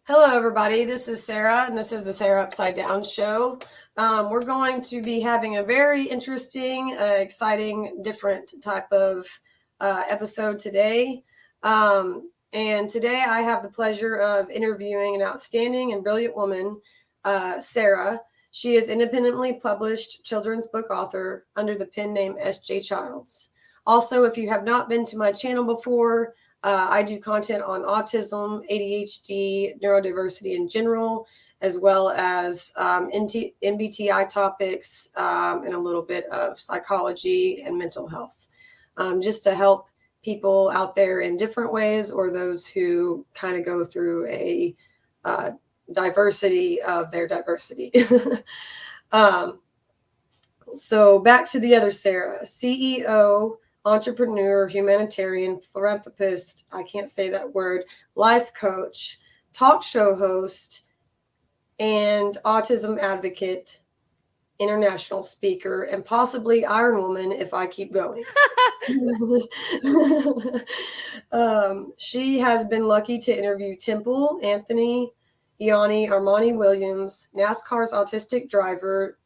Hello, everybody. This is Sara, and this is the Sara Upside Down Show. We're going to be having a very interesting, exciting, different type of episode today. And today I have the pleasure of interviewing an outstanding and brilliant woman, Sara. She is independently published children's book author under the pen name S.J. Childs. Also, if you have not been to my channel before, I do content on autism, ADHD, neurodiversity in general, as well as MBTI topics and a little bit of psychology and mental health, just to help people out there in different ways, or those who kind of go through a diversity of their diversity. So back to the other Sara, CEO, entrepreneur, humanitarian, philanthropist, I can't say that word, life coach, talk show host, and autism advocate, international speaker, and possibly Iron Woman if I keep going. She has been lucky to interview Temple, Anthony, Ianni, Armani Williams, NASCAR's autistic driver,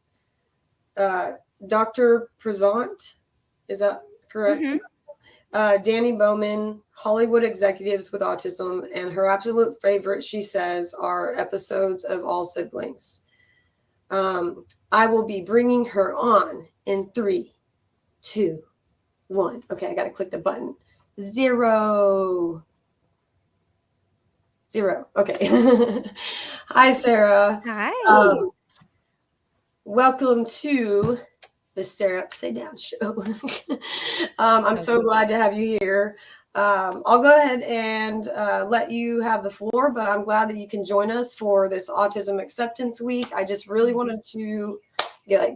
Dr. Prizant, is that correct? Mm-hmm. Dani Bowman, Hollywood executives with autism, and her absolute favorite, she says, are episodes of All Siblings. I will be bringing her on in 3, 2, 1. Okay, I got to click the button. 0. Okay. Hi, Sara. Hi. Welcome to the Sara Upside Down Show. I'm so glad to have you here. I'll go ahead and let you have the floor, but I'm glad that you can join us for this Autism Acceptance Week. I just really wanted to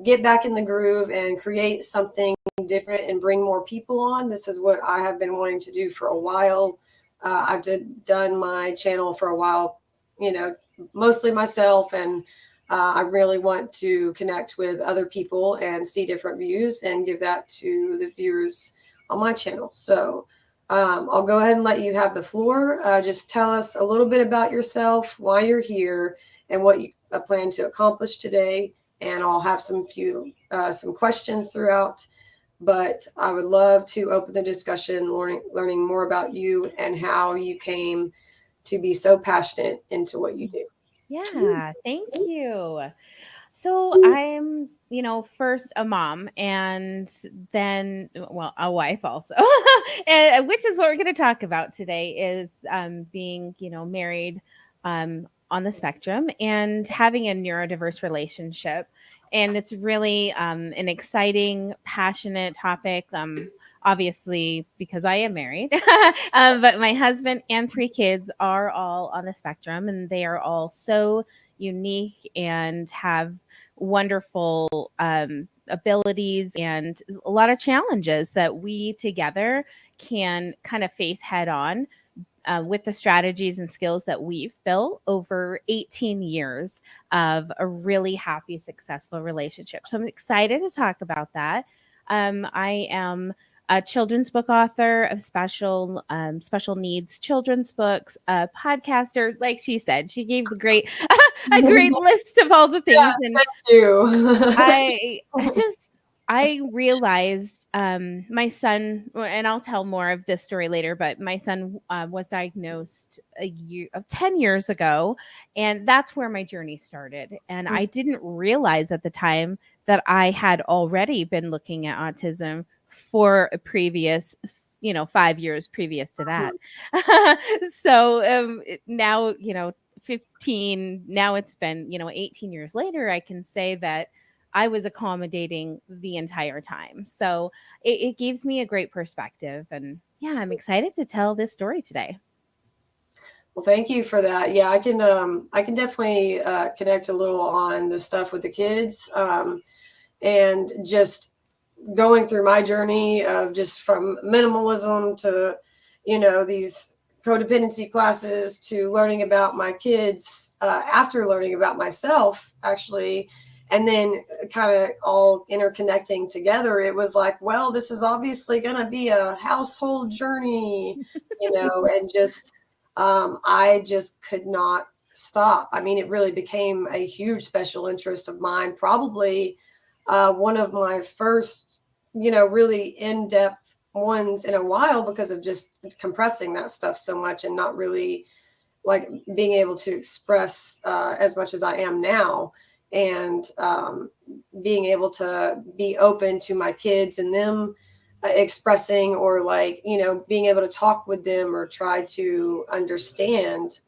get back in the groove and create something different and bring more people on. This is what I have been wanting to do for a while. I've done my channel for a while, mostly myself, and I really want to connect with other people and see different views and give that to the viewers on my channel. So I'll go ahead and let you have the floor. Just tell us a little bit about yourself, why you're here, and what you plan to accomplish today. And I'll have some questions throughout. But I would love to open the discussion, learning more about you and how you came to be so passionate into what you do. Yeah, thank you. So I'm, first a mom and then, a wife also, and, which is what we're going to talk about today is being, married on the spectrum and having a neurodiverse relationship. And it's really an exciting, passionate topic. Obviously, because I am married, but my husband and 3 kids are all on the spectrum, and they are all so unique and have wonderful abilities and a lot of challenges that we together can kind of face head on. With the strategies and skills that we've built over 18 years of a really happy, successful relationship. So I'm excited to talk about that. I am a children's book author of special needs children's books, a podcaster. Like she said, she gave a great list of all the things. Yeah, and thank you. I realized my son, and I'll tell more of this story later, but my son was diagnosed 10 years ago, and that's where my journey started. And I didn't realize at the time that I had already been looking at autism for a previous 5 years previous to that. So now 15, now it's been 18 years later, I can say that I was accommodating the entire time. So it gives me a great perspective. And yeah, I'm excited to tell this story today. Well, thank you for that. Yeah, I can definitely connect a little on the stuff with the kids, and just going through my journey of just from minimalism to, these codependency classes to learning about my kids, after learning about myself, actually. And then kind of all interconnecting together. It was like, well, this is obviously going to be a household journey, and just, I just could not stop. I mean, it really became a huge special interest of mine. Probably one of my first, really in-depth ones in a while, because of just compressing that stuff so much and not really like being able to express as much as I am now, and being able to be open to my kids and them expressing, or like, being able to talk with them or try to understand.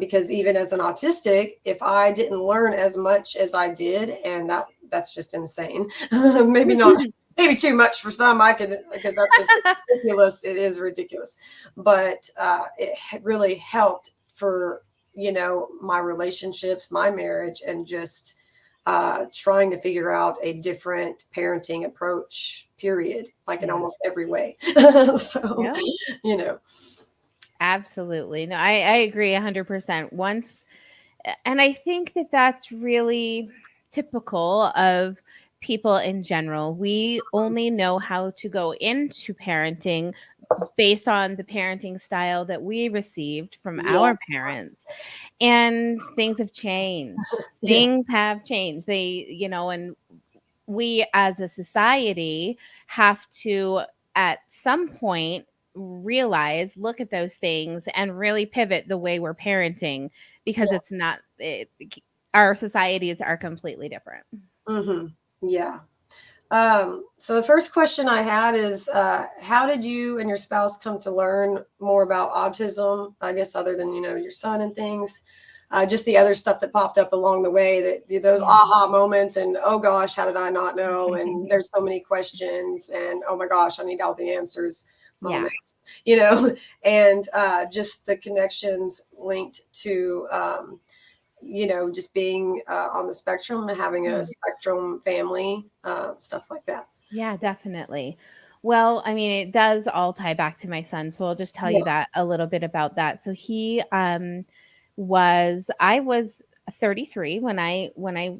Because even as an autistic, if I didn't learn as much as I did, and that's just insane. Maybe not, maybe too much for some. I could, because that's just ridiculous. It is ridiculous, but it really helped for my relationships, my marriage, and just trying to figure out a different parenting approach. Period, like in almost every way. So, Yeah. you know. Absolutely. No, I agree 100%. And I think that that's really typical of people in general. We only know how to go into parenting based on the parenting style that we received from Yeah, our parents. And things have changed. yeah, Things have changed. And we as a society have to, at some point, look at those things and really pivot the way we're parenting, because yeah. it's not our societies are completely different. Yeah. So the first question I had is, how did you and your spouse come to learn more about autism? I guess other than, your son and things, just the other stuff that popped up along the way, that those Yeah. aha moments, and oh gosh, how did I not know? And there's so many questions, and oh my gosh, I need all the answers Yeah. moments, and just the connections linked to, just being on the spectrum and having a Hmm. spectrum family, stuff like that. Yeah, definitely. Well, I mean, it does all tie back to my son. So I'll just tell Yeah. you that a little bit about that. So I was 33 when I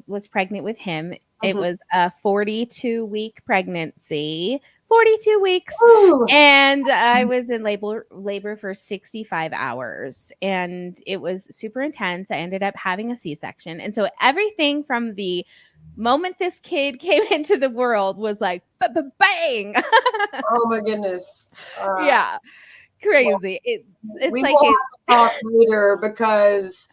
was pregnant with him. It Mhm. was a 42-week pregnancy, 42 weeks. Ooh. And I was in labor for 65 hours, and it was super intense. I ended up having a C-section. And so everything from the moment this kid came into the world was like bang. Oh my goodness. Yeah, Well, crazy. It's we like will it. have to talk later, because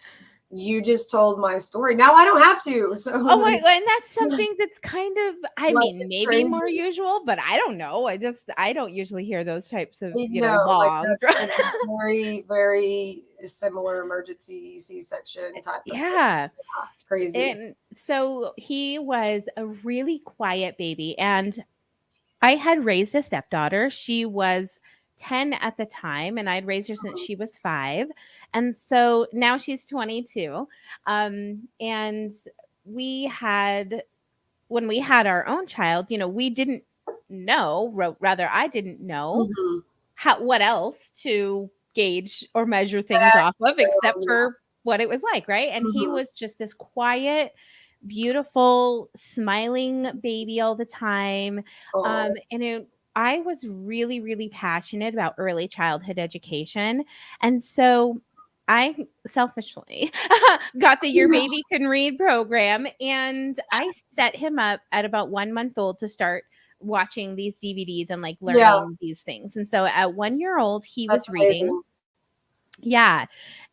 you just told my story. Now I don't have to. So Oh my god, and that's something that's kind of, I like, mean, it's maybe crazy. more usual, but I don't know. I don't usually hear those types of, No, like long it's very, very similar emergency C-section type of thing. yeah. Crazy. And so he was a really quiet baby, and I had raised a stepdaughter. She was 10 at the time, and I'd raised her since she was 5. And so now she's 22. And we had, when we had our own child, we didn't know, rather, I didn't know Mhm. what else to gauge or measure things off of, Well, except yeah. for what it was like, right? And he Mhm. was just this quiet, beautiful, smiling baby all the time. Oh, I was really, really passionate about early childhood education. And so I selfishly got the Your Baby Can Read program, and I set him up at about 1 month old to start watching these DVDs and like yeah, learning these things. And so at 1 year old, he that's was reading. amazing. Yeah.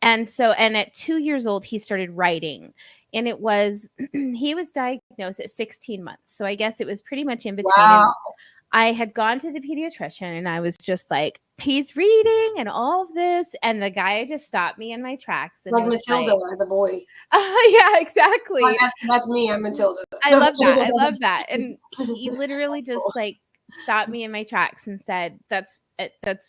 And at 2 years old, he started writing. And it was, he was diagnosed at 16 months. So I guess it was pretty much in between. And Wow. I had gone to the pediatrician, and I was just like, he's reading and all of this. And the guy just stopped me in my tracks and Like was Matilda like, as a boy. yeah, exactly. That's me. I'm Matilda. I No, I'm love that. I kidding. love that. And he literally just like stopped me in my tracks and said, that's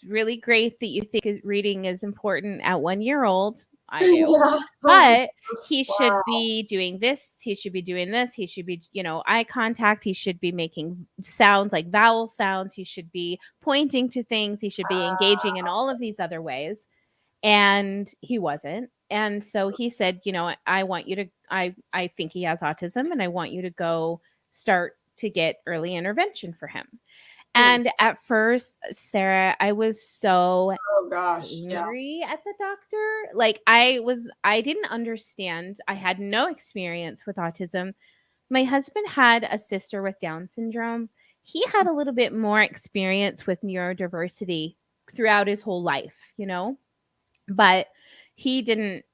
really great that you think reading is important at 1 year old. I do. Yeah. Oh my But gosh. he should Wow. be doing this. He should be doing this. He should be, eye contact. He should be making sounds like vowel sounds. He should be pointing to things. He should be engaging in all of these other ways. And he wasn't. And so he said, I want you to, I think he has autism, and I want you to go start to get early intervention for him. And at first, Sarah, I was so Oh gosh. Yeah. angry at the doctor. Like I didn't understand. I had no experience with autism. My husband had a sister with Down syndrome. He had a little bit more experience with neurodiversity throughout his whole life, but he didn't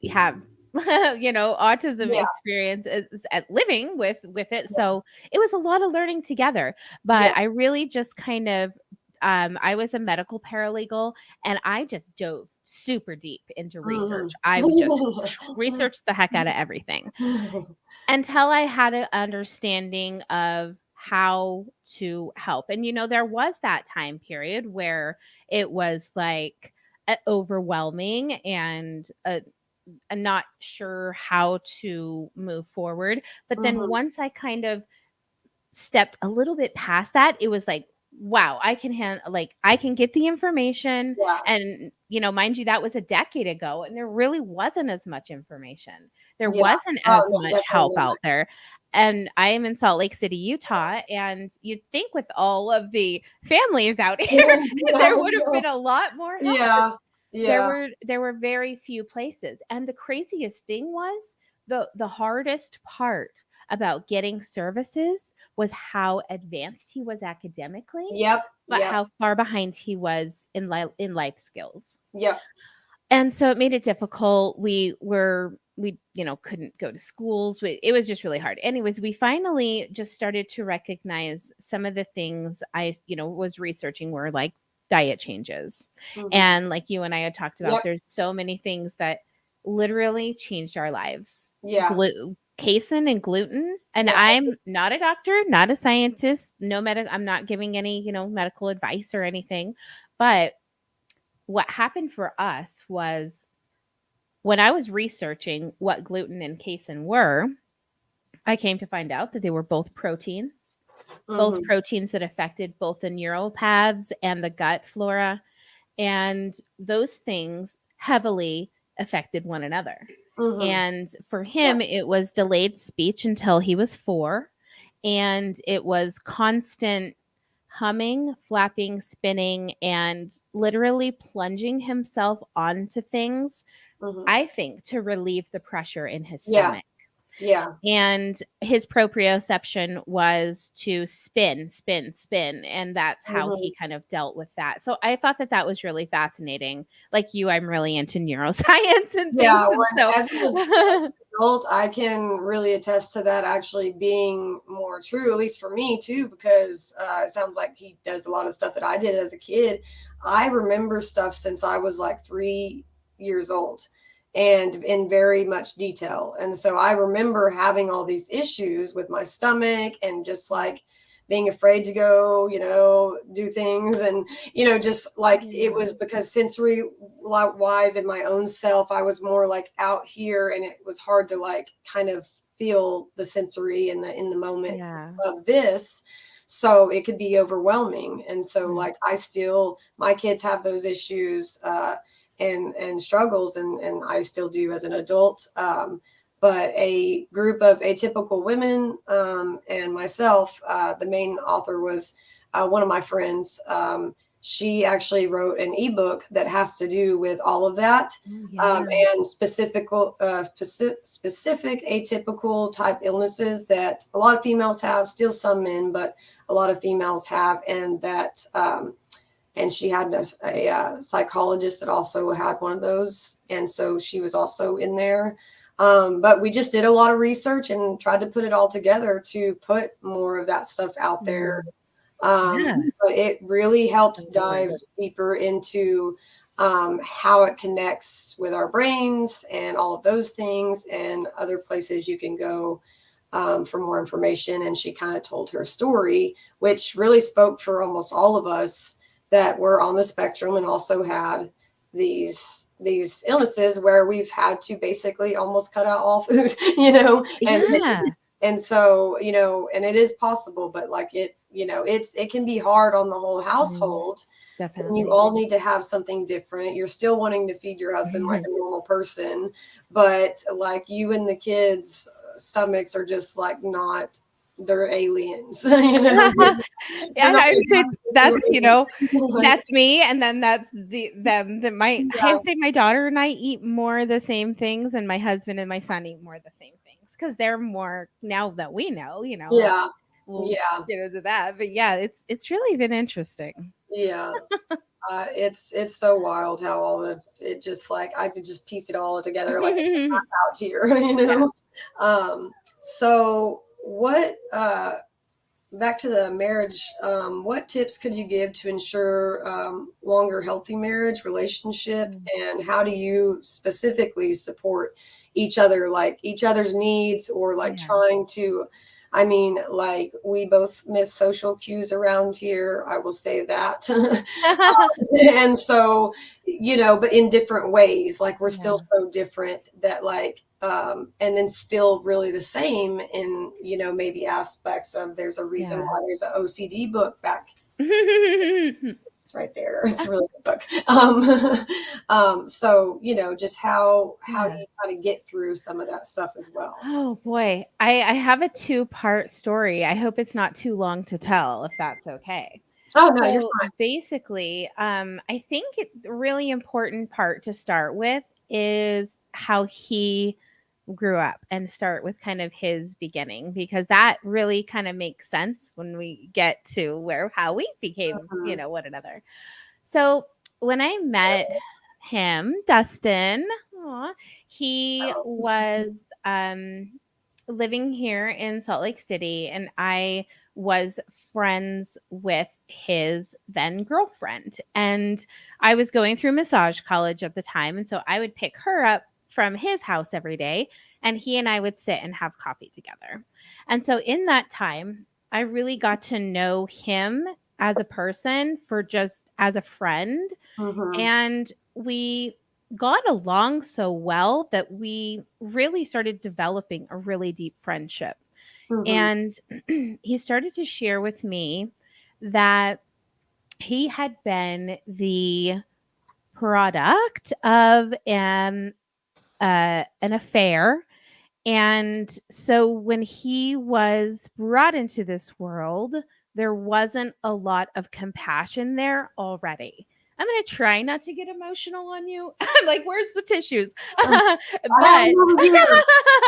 have autism Yeah. experience at living with it. Yeah. So it was a lot of learning together. Yeah. But I really just kind of I was a medical paralegal, and I just dove super deep into research. I would just research the heck out of everything until I had an understanding of how to help. And there was that time period where it was like overwhelming and not sure how to move forward. But then Mhm. once I kind of stepped a little bit past that, it was like, wow, I can get the information. Yeah. And mind you, that was a decade ago, and there really wasn't as much information. There Yeah. wasn't Oh as no, much help definitely not. out there. And I am in Salt Lake City, Utah, and you'd think with all of the families out here there would have been a lot more help. Yeah. There Yeah. were very few places. And the craziest thing was the hardest part about getting services was how advanced he was academically, Yep. but Yep. how far behind he was in life skills. Yep. And so it made it difficult. We couldn't go to schools. It was just really hard. Anyways, we finally just started to recognize some of the things I was researching were like diet changes. Mhm. And like you and I had talked about, Yep. there's so many things that literally changed our lives. Yeah. Casein and gluten. And Yeah. I'm not a doctor, not a scientist, I'm not giving any, medical advice or anything. But what happened for us was when I was researching what gluten and casein were, I came to find out that they were both proteins, both Mhm. proteins that affected both the neural paths and the gut flora. And those things heavily affected one another. Mhm. And for Yeah. him, it was delayed speech until he was 4. And it was constant humming, flapping, spinning, and literally plunging himself onto things, Mhm. I think, to relieve the pressure in his Yeah. stomach. Yeah. And his proprioception was to spin, spin, spin. And that's how Mhm. he kind of dealt with that. So I thought that was really fascinating. Like you, I'm really into neuroscience and things. Yeah. And When so as an adult, I can really attest to that actually being more true, at least for me too, because it sounds like he does a lot of stuff that I did as a kid. I remember stuff since I was like 3 years old and in very much detail. And so I remember having all these issues with my stomach and just like being afraid to go, do things. And, just like it yeah. was because sensory wise in my own self, I was more like out here and it was hard to like kind of feel the sensory in the moment Yeah. of this. So it could be overwhelming. And so Right. like my kids have those issues and struggles and I still do as an adult. But a group of atypical women and myself, the main author was one of my friends. She actually wrote an ebook that has to do with all of that Oh, yeah. and specific atypical type illnesses that a lot of females have, still some men, but a lot of females have, and that and she had a psychologist that also had one of those, and so she was also in there. But we just did a lot of research and tried to put it all together to put more of that stuff out there. Mm. Yeah. But it really helped dive Absolutely. deeper into how it connects with our brains and all of those things and other places you can go for more information. And she kind of told her story, which really spoke for almost all of us that were on the spectrum and also had these illnesses where we've had to basically almost cut out all food, and Yeah. and so, and it is possible, but like it can be hard on the whole Mm, household. And you definitely. all need to have something different. You're still wanting to feed your husband like a normal person, but like you and the kids' stomachs are just like not they're aliens. You know, they're Yeah, not I would say that's, aliens. Like, that's me, and then that's them that might, yeah, I'd say my daughter and I eat more the same things, and my husband and my son eat more the same things because they're more, now that we know, yeah, we'll yeah, get into that. But yeah, it's really been interesting. yeah. It's so wild how all of it just like I could just piece it all together like out here, you Yeah. know. So what back to the marriage, what tips could you give to ensure longer healthy marriage relationship, Mm. and how do you specifically support each other, like each other's needs, or like Yeah. trying to, I mean, like we both miss social cues around here, I will say that. And so, but in different ways, like we're still Yeah. so different that like and then still really the same in maybe aspects of, there's a reason Yeah. why there's an OCD book back, Oh it's right there, it's a really good book. So just how do yeah. you kind of get through some of that stuff as well? Oh boy. I have a two-part story. I hope it's not too long to tell, if that's okay. Oh no, you're So basically, I think the really important part to start with is how he grew up, and start with kind of his beginning, because that really kind of makes sense when we get to how we became, fine. one another. So when I met him, Dustin, aw, he was living here in Salt Lake City, and I was friends with his then girlfriend. And I was going through massage college at the time. And so I would pick her up from his house every day, and he and I would sit and have coffee together. And so in that time, I really got to know him as a person, for just as a friend. Mm-hmm. And we got along so well that we really started developing a really deep friendship. Mm-hmm. And he started to share with me that he had been the product of an affair. And so when he was brought into this world, there wasn't a lot of compassion there already. I'm going to try not to get emotional on you. I'm like, where's the tissues? I have But them over here.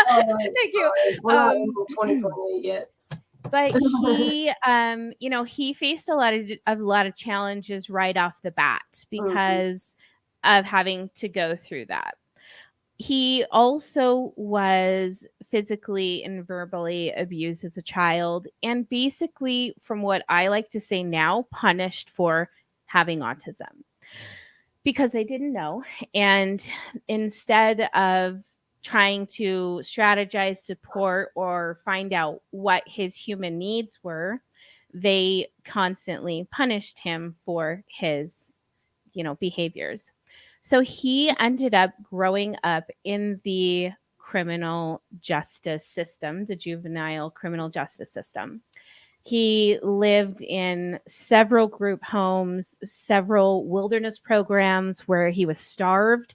Oh, thank you. sorry. We're not in 2028 yet. But he, he faced a lot of challenges right off the bat Mm-hmm. because of having to go through that. He also was physically and verbally abused as a child, and basically, from what I like to say now, punished for having autism because they didn't know. And instead of trying to strategize, support, or find out what his human needs were, they constantly punished him for his behaviors. So he ended up growing up in the criminal justice system, the juvenile criminal justice system. He lived in several group homes, several wilderness programs where he was starved.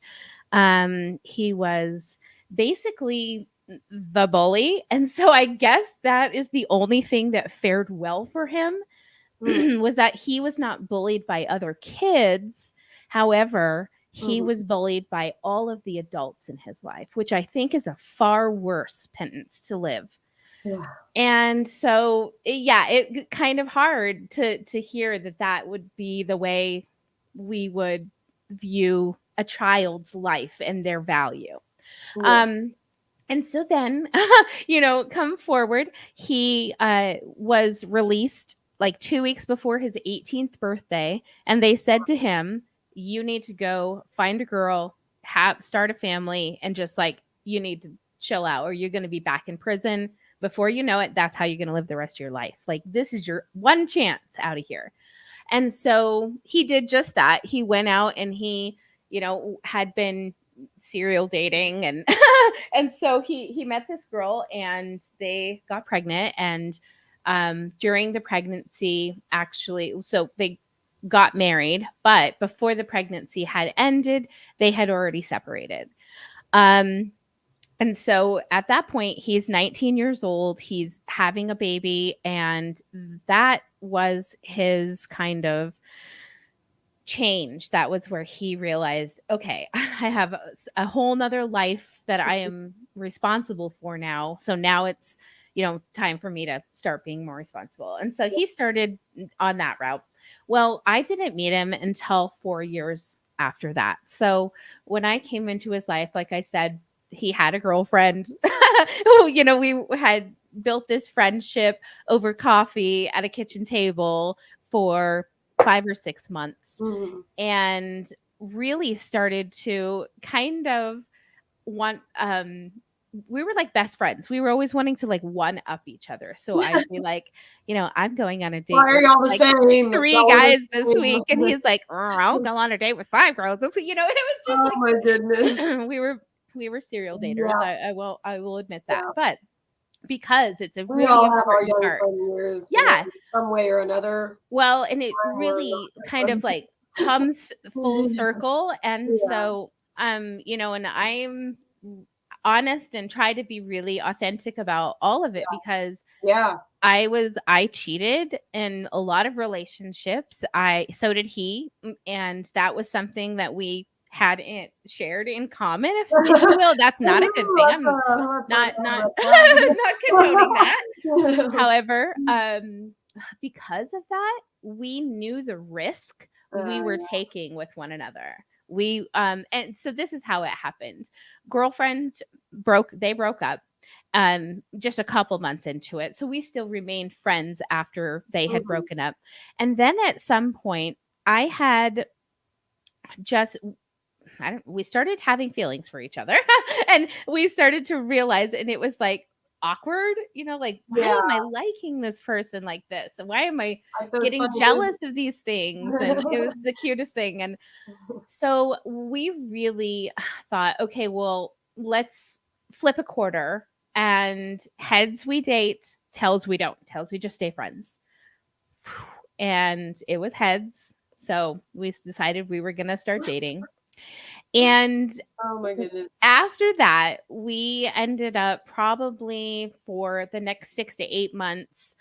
He was basically the bully. And so I guess that is the only thing that fared well for him was that he was not bullied by other kids. However, he Mm-hmm. was bullied by all of the adults in his life, which I think is a far worse penance to live. Yeah. And so, yeah, it kind of hard to hear that would be the way we would view a child's life and their value. Yeah. Um, and so then, come forward, he was released like 2 weeks before his 18th birthday. And they said to him, you need to go find a girl, start a family, and just like, you need to chill out or you're going to be back in prison. Before you know it, that's how you're going to live the rest of your life. Like, this is your one chance out of here. And so he did just that. He went out and he, had been serial dating, and and so he met this girl and they got pregnant. And during the pregnancy, actually, so they got married, but before the pregnancy had ended, they had already separated. Um And so at that point, he's 19 years old. He's having a baby. And that was his kind of change. That was where he realized, okay, I have a whole nother life that I am responsible for now. So now it's, time for me to start being more responsible. And so he started on that route. Well, I didn't meet him until 4 years after that. So when I came into his life, like I said, he had a girlfriend. We had built this friendship over coffee at a kitchen table for 5 or 6 months, and really started to kind of want, we were like best friends. We were always wanting to like one up each other. So I'd be like, I'm going on a date Why are with y'all the like same? 3 Y'all are guys the this same. week. And he's like, I'll go on a date with 5 girls this week. It was just Oh my goodness. we were serial daters. Yeah. I will admit that. Yeah. But because it's a We really all have our important young part. fun years, Yeah. some way or another. Well, and it really kind of like comes full circle. And so, and I'm honest and try to be really authentic about all of it, because I cheated in a lot of relationships. So did he. And that was something that we had shared in common, if you will. That's not a good thing. I'm not not condoning that. However, because of that, we knew the risk we were taking with one another. And so this is how it happened. Girlfriends broke up just a couple months into it. So we still remained friends after they had broken up. And then at some point, I had just we started having feelings for each other and we started to realize, and it was like awkward, like, why am I liking this person like this? And why am I getting jealous of these things? And it was the cutest thing. And so we really thought, okay, well, let's flip a quarter, and heads we date, tails we don't. Tails we just stay friends. And it was heads. So we decided we were going to start dating. And oh my goodness. After that, we ended up probably for the next 6 to 8 months,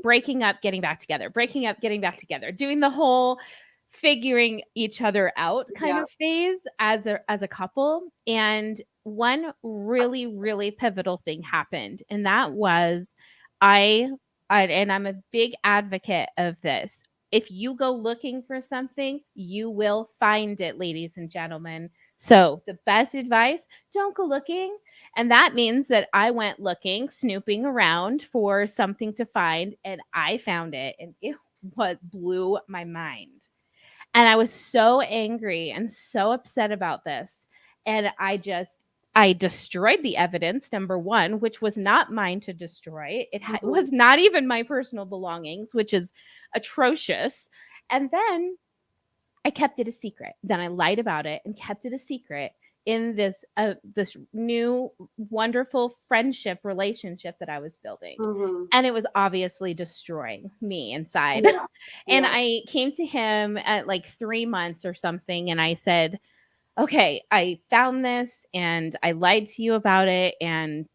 breaking up, getting back together, breaking up, getting back together, doing the whole figuring each other out kind of phase as a couple. And one really, really pivotal thing happened. And that was and I'm a big advocate of this. If you go looking for something, you will find it, ladies and gentlemen. So the best advice, don't go looking. And that means that I went looking, snooping around for something to find, and I found it. And it blew my mind. And I was so angry and so upset about this. And I destroyed the evidence, number one, which was not mine to destroy. It was not even my personal belongings, which is atrocious. And then I kept it a secret. Then I lied about it and kept it a secret in this new wonderful friendship relationship that I was building. And it was obviously destroying me inside. And I came to him at like 3 months or something, and I said, okay, I found this and I lied to you about it, and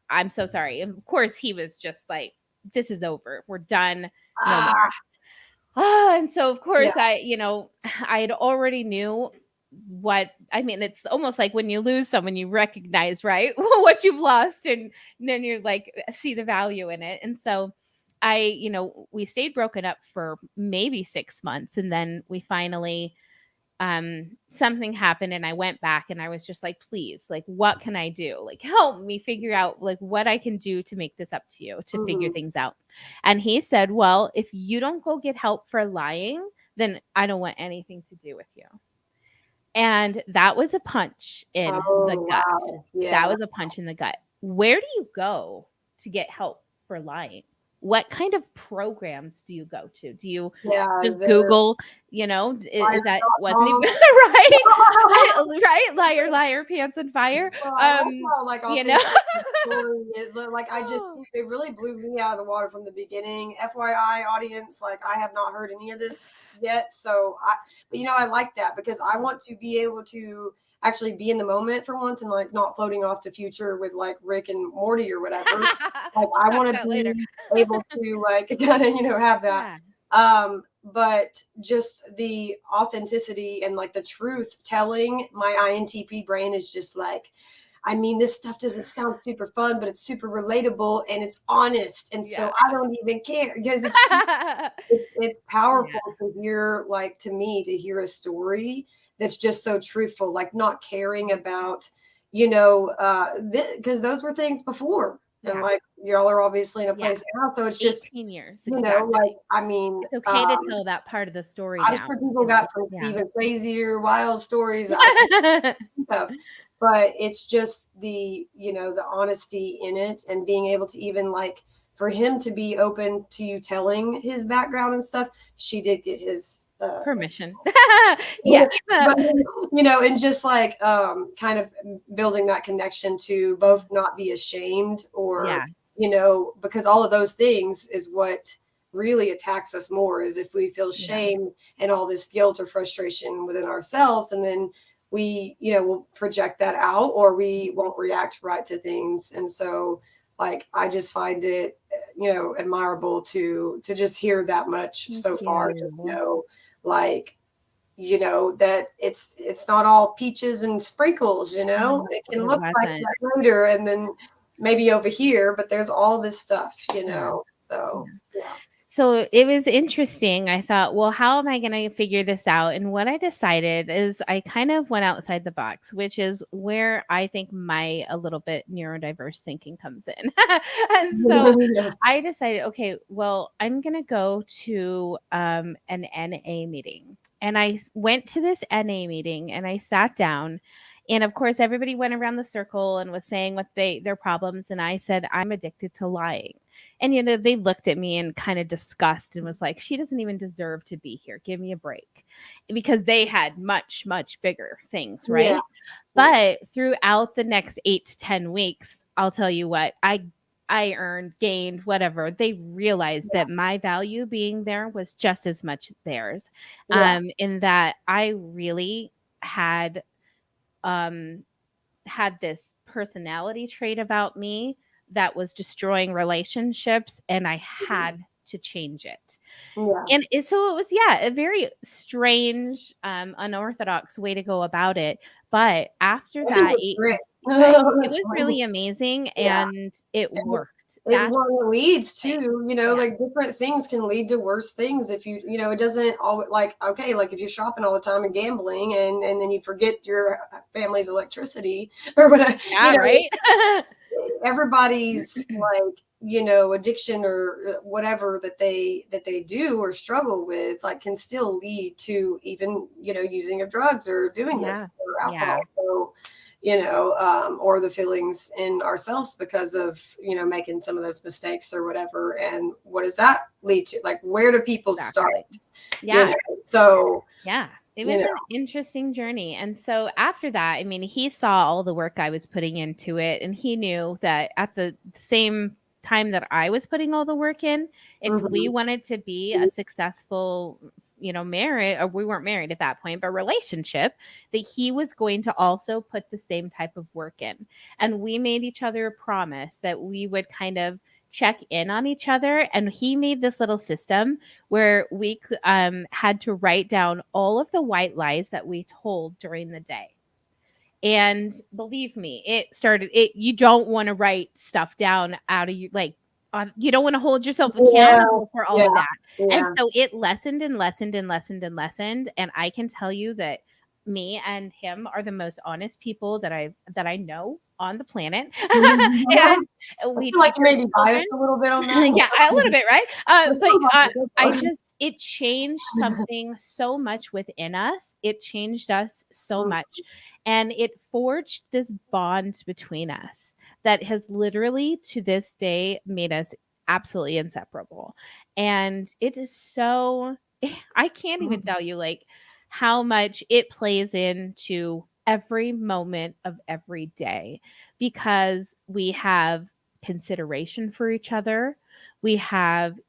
I'm so sorry. And of course he was just like, this is over. We're done. No more. And so of course I had already knew it's almost like when you lose someone, you recognize, right, what you've lost, and then you're like, see the value in it. And so we stayed broken up for maybe 6 months, and then we finally something happened, and I went back and I was just like, please, like, what can I do? Like, help me figure out like what I can do to make this up to you, to figure things out. And he said, well, if you don't go get help for lying, then I don't want anything to do with you. And that was a punch in the gut. Wow. That was a punch in the gut. Where do you go to get help for lying? What kind of programs do you go to? Do you just Google, is that wasn't even right? Right? Liar, liar, pants on fire. Like, is like, I just, it really blew me out of the water from the beginning. FYI, audience, like, I have not heard any of this yet. So I like that, because I want to be able to actually be in the moment for once and like not floating off to future with like Rick and Morty or whatever. Like We'll I talk want to about later. be able to like kind of, have that. Yeah. But just the authenticity and like the truth telling, my INTP brain is just like, I mean, this stuff doesn't sound super fun, but it's super relatable and it's honest. And so Yeah. I don't even care because it's powerful to hear, like, to me, to hear a story that's just so truthful, like not caring about, because those were things before. And Yeah. like y'all are obviously in a Yeah. place now. So it's just, 18 years. Exactly. like, I mean, It's okay to tell that part of the story I'm now. sure people got some Yeah. even crazier, wild stories that I can't think of, but it's just the honesty in it and being able to even like for him to be open to you telling his background and stuff. She did get his Permission. Yeah. but and just like kind of building that connection to both not be ashamed or Yeah. because all of those things is what really attacks us more, is if we feel Yeah. shame and all this guilt or frustration within ourselves, and then we will project that out, or we won't react right to things. And so like I just find it admirable to just hear that much so Thank far. Just you. like that it's not all peaches and sprinkles. No, It can it look like wasn't. that later and then maybe over here, but there's all this stuff. Yeah. So yeah. So it was interesting. I thought, well, how am I going to figure this out? And what I decided is I kind of went outside the box, which is where I think my a little bit neurodiverse thinking comes in. And so Yeah. I decided, okay, well, I'm going to go to an NA meeting. And I went to this NA meeting and I sat down. And of course, everybody went around the circle and was saying what their problems. And I said, I'm addicted to lying. And, they looked at me in kind of disgust and was like, she doesn't even deserve to be here. Give me a break. Because they had much, much bigger things, right? Yeah. But throughout the next 8 to 10 weeks, I'll tell you what, I earned, gained, whatever. They realized that my value being there was just as much theirs. Yeah. In that I really had this personality trait about me that was destroying relationships, and I had to change it. Yeah. And so it was, a very strange, unorthodox way to go about it. But after I think that, it's great. it was That's really amazing, Yeah. and it worked. It That's leads the thing. to, Yeah. like different things can lead to worse things if it doesn't always, like, okay, like if you're shopping all the time and gambling and then you forget your family's electricity or whatever, Yeah, right? everybody's like, addiction or whatever that they do or struggle with, like, can still lead to even, using of drugs or doing this Yeah. or alcohol. Yeah. So, or the feelings in ourselves because of, making some of those mistakes or whatever. And what does that lead to? Like, where do people start? Exactly. Yeah. So, Yeah. It was an interesting journey. And so after that, I mean, he saw all the work I was putting into it, and he knew that at the same time that I was putting all the work in, if we wanted to be a successful, marriage, or we weren't married at that point, but relationship, that he was going to also put the same type of work in. And we made each other a promise that we would kind of check in on each other. And he made this little system where we had to write down all of the white lies that we told during the day. And believe me, you don't want to write stuff down out of you, like, you don't want to hold yourself accountable for all of that. And so it lessened and lessened and lessened and lessened. And I can tell you that me and him are the most honest people that I know on the planet. And we I feel like teach you our maybe biased children. a little bit on that. Yeah, a little bit, right? It changed something so much within us. It changed us so much. And it forged this bond between us that has literally to this day made us absolutely inseparable. And it is so, I can't even tell you like how much it plays into every moment of every day, because we have consideration for each other. We have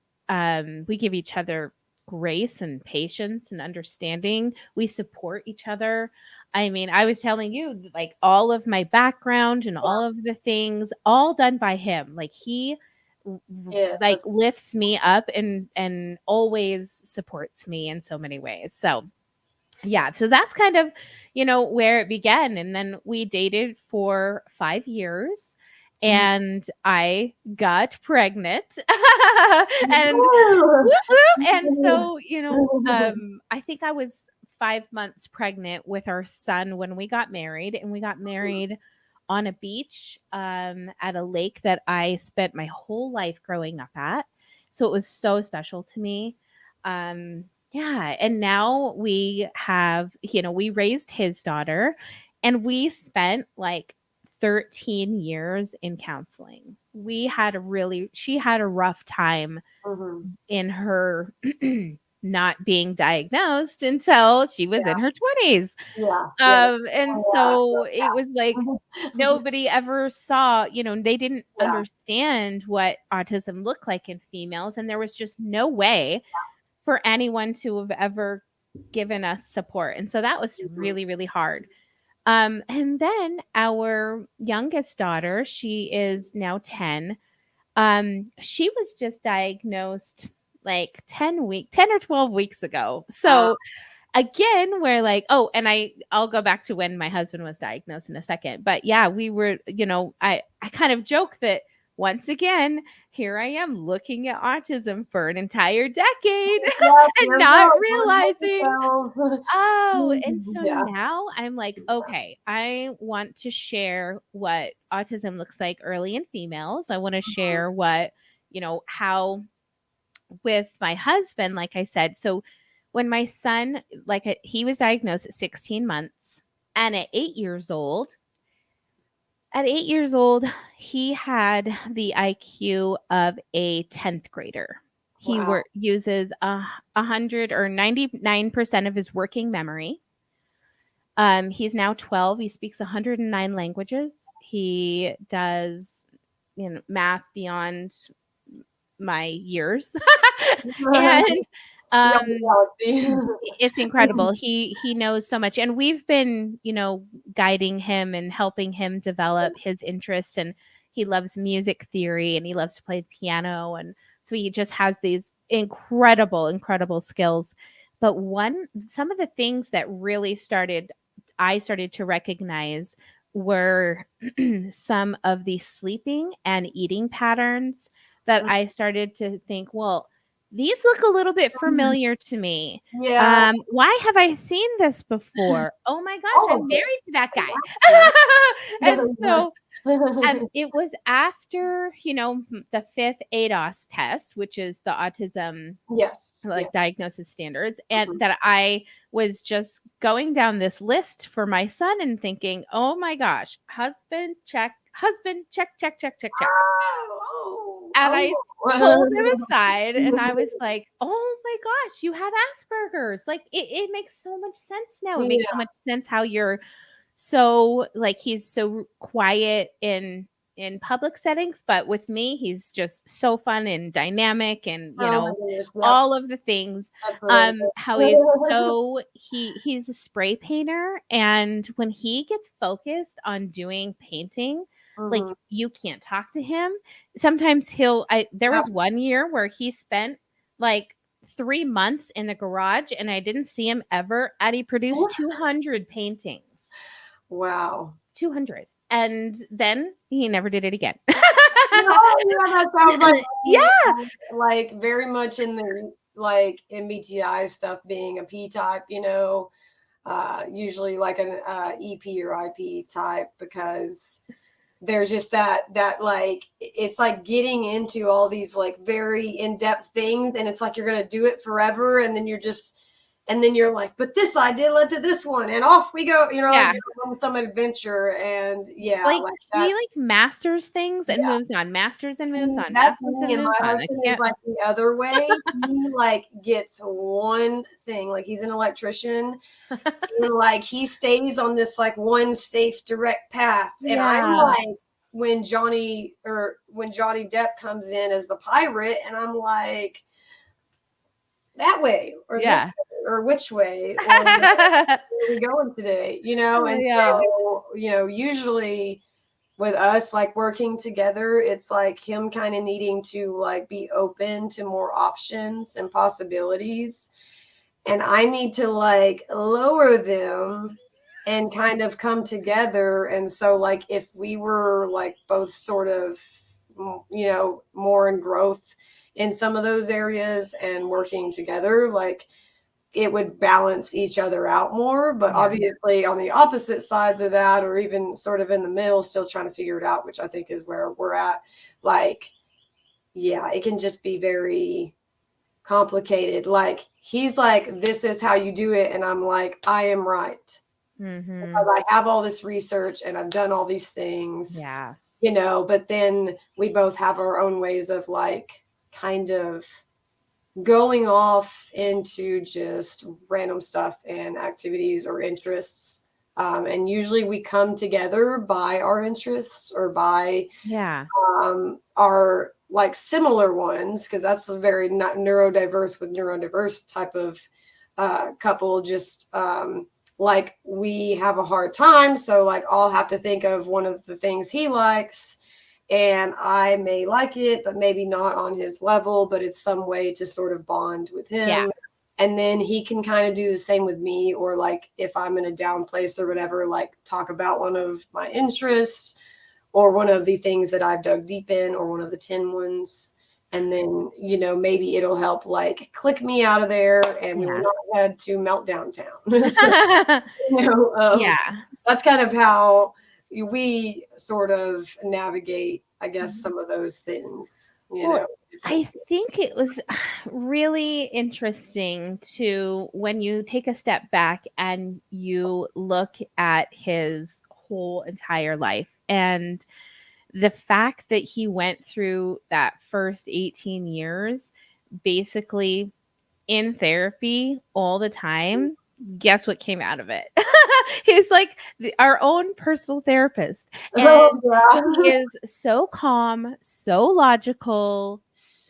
we give each other grace and patience and understanding. We support each other. I mean, I was telling you, like, all of my background and all of the things, all done by him. Like, he Yes, like that's lifts me up and always supports me in so many ways. So yeah, so that's kind of, where it began. And then we dated for 5 years and I got pregnant. And woo woo. And so, I think I was 5 months pregnant with our son when we got married, and we got married on a beach, at a lake that I spent my whole life growing up at. So it was so special to me. Yeah, and now we have, we raised his daughter, and we spent like 13 years in counseling. She had a rough time mm-hmm. in her not being diagnosed until she was in her 20s. Yeah, yeah, And yeah, so it was like nobody ever saw, they didn't yeah. understand what autism looked like in females. And there was just no way for anyone to have ever given us support. And so that was Mhm. really, really hard. And then our youngest daughter, she is now 10. She was just diagnosed like 10 or 12 weeks ago. Uh, So again, we're like, oh, and I'll go back to when my husband was diagnosed in a second. But yeah, we were, I kind of joke that once again, here I am looking at autism for an entire decade yeah, and here we not go. realizing. Oh, and so Yeah. now I'm like, okay, I want to share what autism looks like early in females. I want to share what, how with my husband, like I said. So when my son, he was diagnosed at 16 months, and at 8 years old, he had the IQ of a 10th grader. He Wow. uses 100 or 99% of his working memory. He's now 12. He speaks 109 languages. He does, math beyond my years. And Yeah, um galaxy. it's incredible. He knows so much, and we've been, guiding him and helping him develop his interests. And he loves music theory, and he loves to play the piano, and so he just has these incredible skills. But some of the things that really I started to recognize were some of the sleeping and eating patterns that I started to think, well, these look a little bit familiar to me. Yeah. Why have I seen this before? Oh my gosh, Oh, I'm married to that guy. exactly. And so it was after, the fifth ADOS test, which is the autism Yes. Yeah. like diagnosis standards, and Mhm. that I was just going down this list for my son and thinking, oh my gosh, husband check, check. Oh, And I pulled him oh. aside and I was like, "Oh my gosh, you have Asperger's." Like it makes so much sense now. It makes so Yeah. much sense how you're so like he's so quiet in public settings, but with me he's just so fun and dynamic and, Oh my goodness. Yep. all of the things. That's really How he's good. so he's a spray painter, and when he gets focused on doing painting, like Mhm. you can't talk to him. Sometimes there Yep. was one year where he spent like 3 months in the garage and I didn't see him ever, and he produced 200 paintings. Wow. 200. And then he never did it again. No, yeah, that sounds like Yeah. me, like very much in the like MBTI stuff being a P type, usually like an EP or IP type because there's just that like it's like getting into all these like very in-depth things and it's like you're gonna do it forever and then you're like, but this idea led to this one and off we go, like Yeah. you're on some adventure and It's yeah, like like he that's like masters things and yeah. moves on, masters and moves on, That's masters me, and and moves my on. I husband is can't. like the other way. He like gets one thing, like he's an electrician, and like he stays on this like one safe direct path. And I'm Yeah. like, when Johnny Depp comes in as the pirate, and I'm like, that way or this Yeah. way or which way, or where are we going today, and Yeah. so usually with us like working together, it's like him kind of needing to like be open to more options and possibilities, and I need to like lower them and kind of come together. And so like if we were like both sort of more in growth in some of those areas and working together, like it would balance each other out more. But Yeah. obviously on the opposite sides of that, or even sort of in the middle, still trying to figure it out, which I think is where we're at, like yeah, it can just be very complicated. Like he's like, this is how you do it, and I'm like, I am right, because I have all this research and I've done all these things, Yeah. but then we both have our own ways of like kind of going off into just random stuff and activities or interests. And usually we come together by our interests or by Yeah. our like similar ones, because that's a very not neurodiverse with neurodiverse type of couple. Just like we have a hard time, so like I'll have to think of one of the things he likes, and I may like it, but maybe not on his level, but it's some way to sort of bond with him. Yeah. And then he can kind of do the same with me, or like if I'm in a down place or whatever, like talk about one of my interests or one of the things that I've dug deep in, or one of the 10 ones. And then, maybe it'll help like click me out of there and we will Yeah. not head to meltdown town. So, Yeah. that's kind of how we sort of navigate, I guess, some of those things, Well, I differences. think it was really interesting to when you take a step back and you look at his whole entire life and the fact that he went through that first 18 years basically in therapy all the time. Guess what came out of it? He's like our own personal therapist. Oh, And he yeah. is so calm, so logical,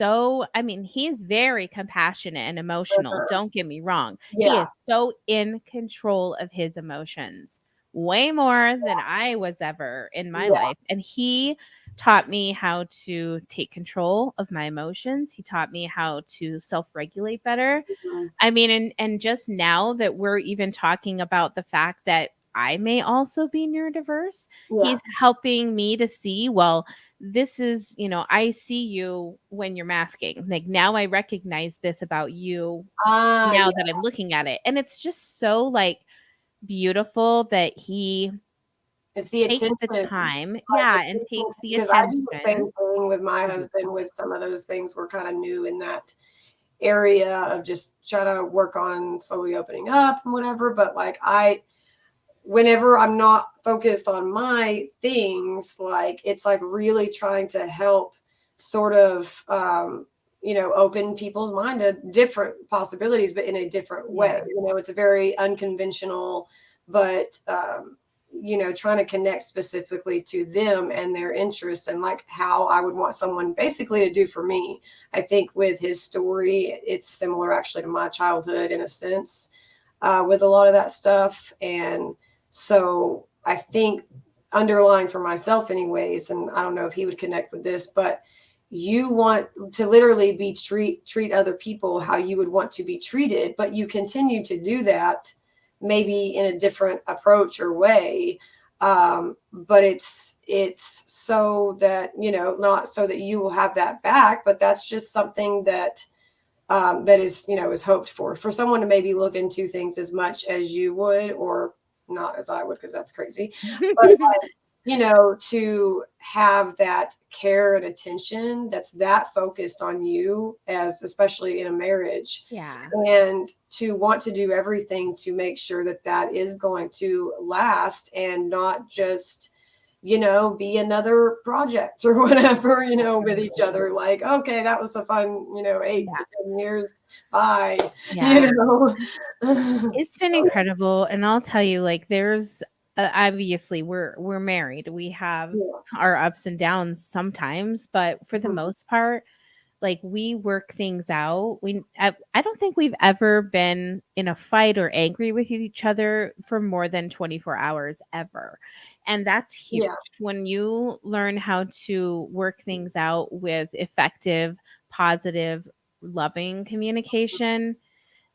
I mean, he's very compassionate and emotional. Don't get me wrong. He Yeah. is so in control of his emotions, way more than I was ever in my Yeah. life. And he taught me how to take control of my emotions. He taught me how to self-regulate better. Mhm. I mean, and just now that we're even talking about the fact that I may also be neurodiverse, Yeah. he's helping me to see, well, this is, I see you when you're masking. Like now I recognize this about you now Yeah. that I'm looking at it. And it's just so like beautiful that he It's the takes attention, the time. like, Yeah, and attention, takes the because I do the same attention. thing with my husband with some of those things. We're kind of new in that area of just trying to work on slowly opening up and whatever. But like whenever I'm not focused on my things, like it's like really trying to help sort of open people's mind to different possibilities, but in a different way. Yeah. It's a very unconventional, but trying to connect specifically to them and their interests, and like how I would want someone basically to do for me. I think with his story, it's similar actually to my childhood in a sense, with a lot of that stuff. And so I think underlying for myself anyways, and I don't know if he would connect with this, but you want to literally be treat other people how you would want to be treated, but you continue to do that maybe in a different approach or way. But it's so that, not so that you will have that back, but that's just something that that is hoped for someone to maybe look into things as much as you would, or not as I would, because that's crazy. But like, to have that care and attention that's that focused on you, as especially in a marriage, Yeah. and to want to do everything to make sure that that is going to last and not just be another project or whatever, with each other. Like, okay, that was a fun, 8 to 10 years. Bye. Yeah. You know. It's been So, incredible, and I'll tell you, like, there's obviously we're married. We have yeah. our ups and downs sometimes, but for the Mhm. most part, like we work things out. I don't think we've ever been in a fight or angry with each other for more than 24 hours ever. And that's huge. Yeah. When you learn how to work things out with effective, positive, loving communication,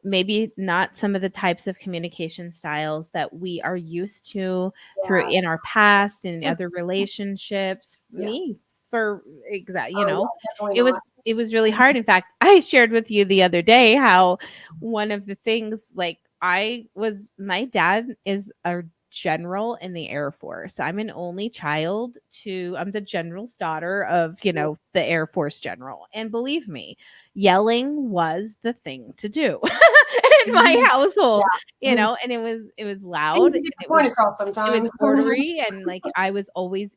maybe not some of the types of communication styles that we are used to through Yeah. in our past and other relationships. Yeah. Me, for exact, Oh, yeah, definitely it was not. it was really hard. In fact, I shared with you the other day how one of the things, like, my dad is a general in the Air Force. I'm an only child I'm the general's daughter of, Yeah. the Air Force general. And believe me, yelling was the thing to do in my household, Yeah. and it was Seems loud, to and get the it point was across it was sometimes. ornery, and like I was always,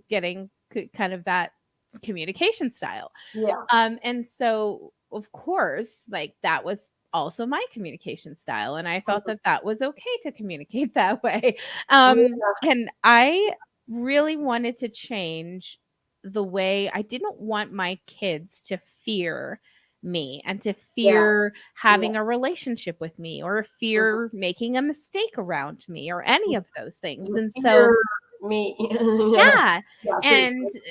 getting kind of that communication style. Yeah. And so of course, like, that was also my communication style, and I thought that that was okay to communicate that way. Yeah. And I really wanted to change the way. I didn't want my kids to fear me and to Yeah. fear Yeah. having a relationship with me, or Mhm. fear making a mistake around me, or any of those things. You And so fear me. Yeah. yeah. Yeah, And seriously.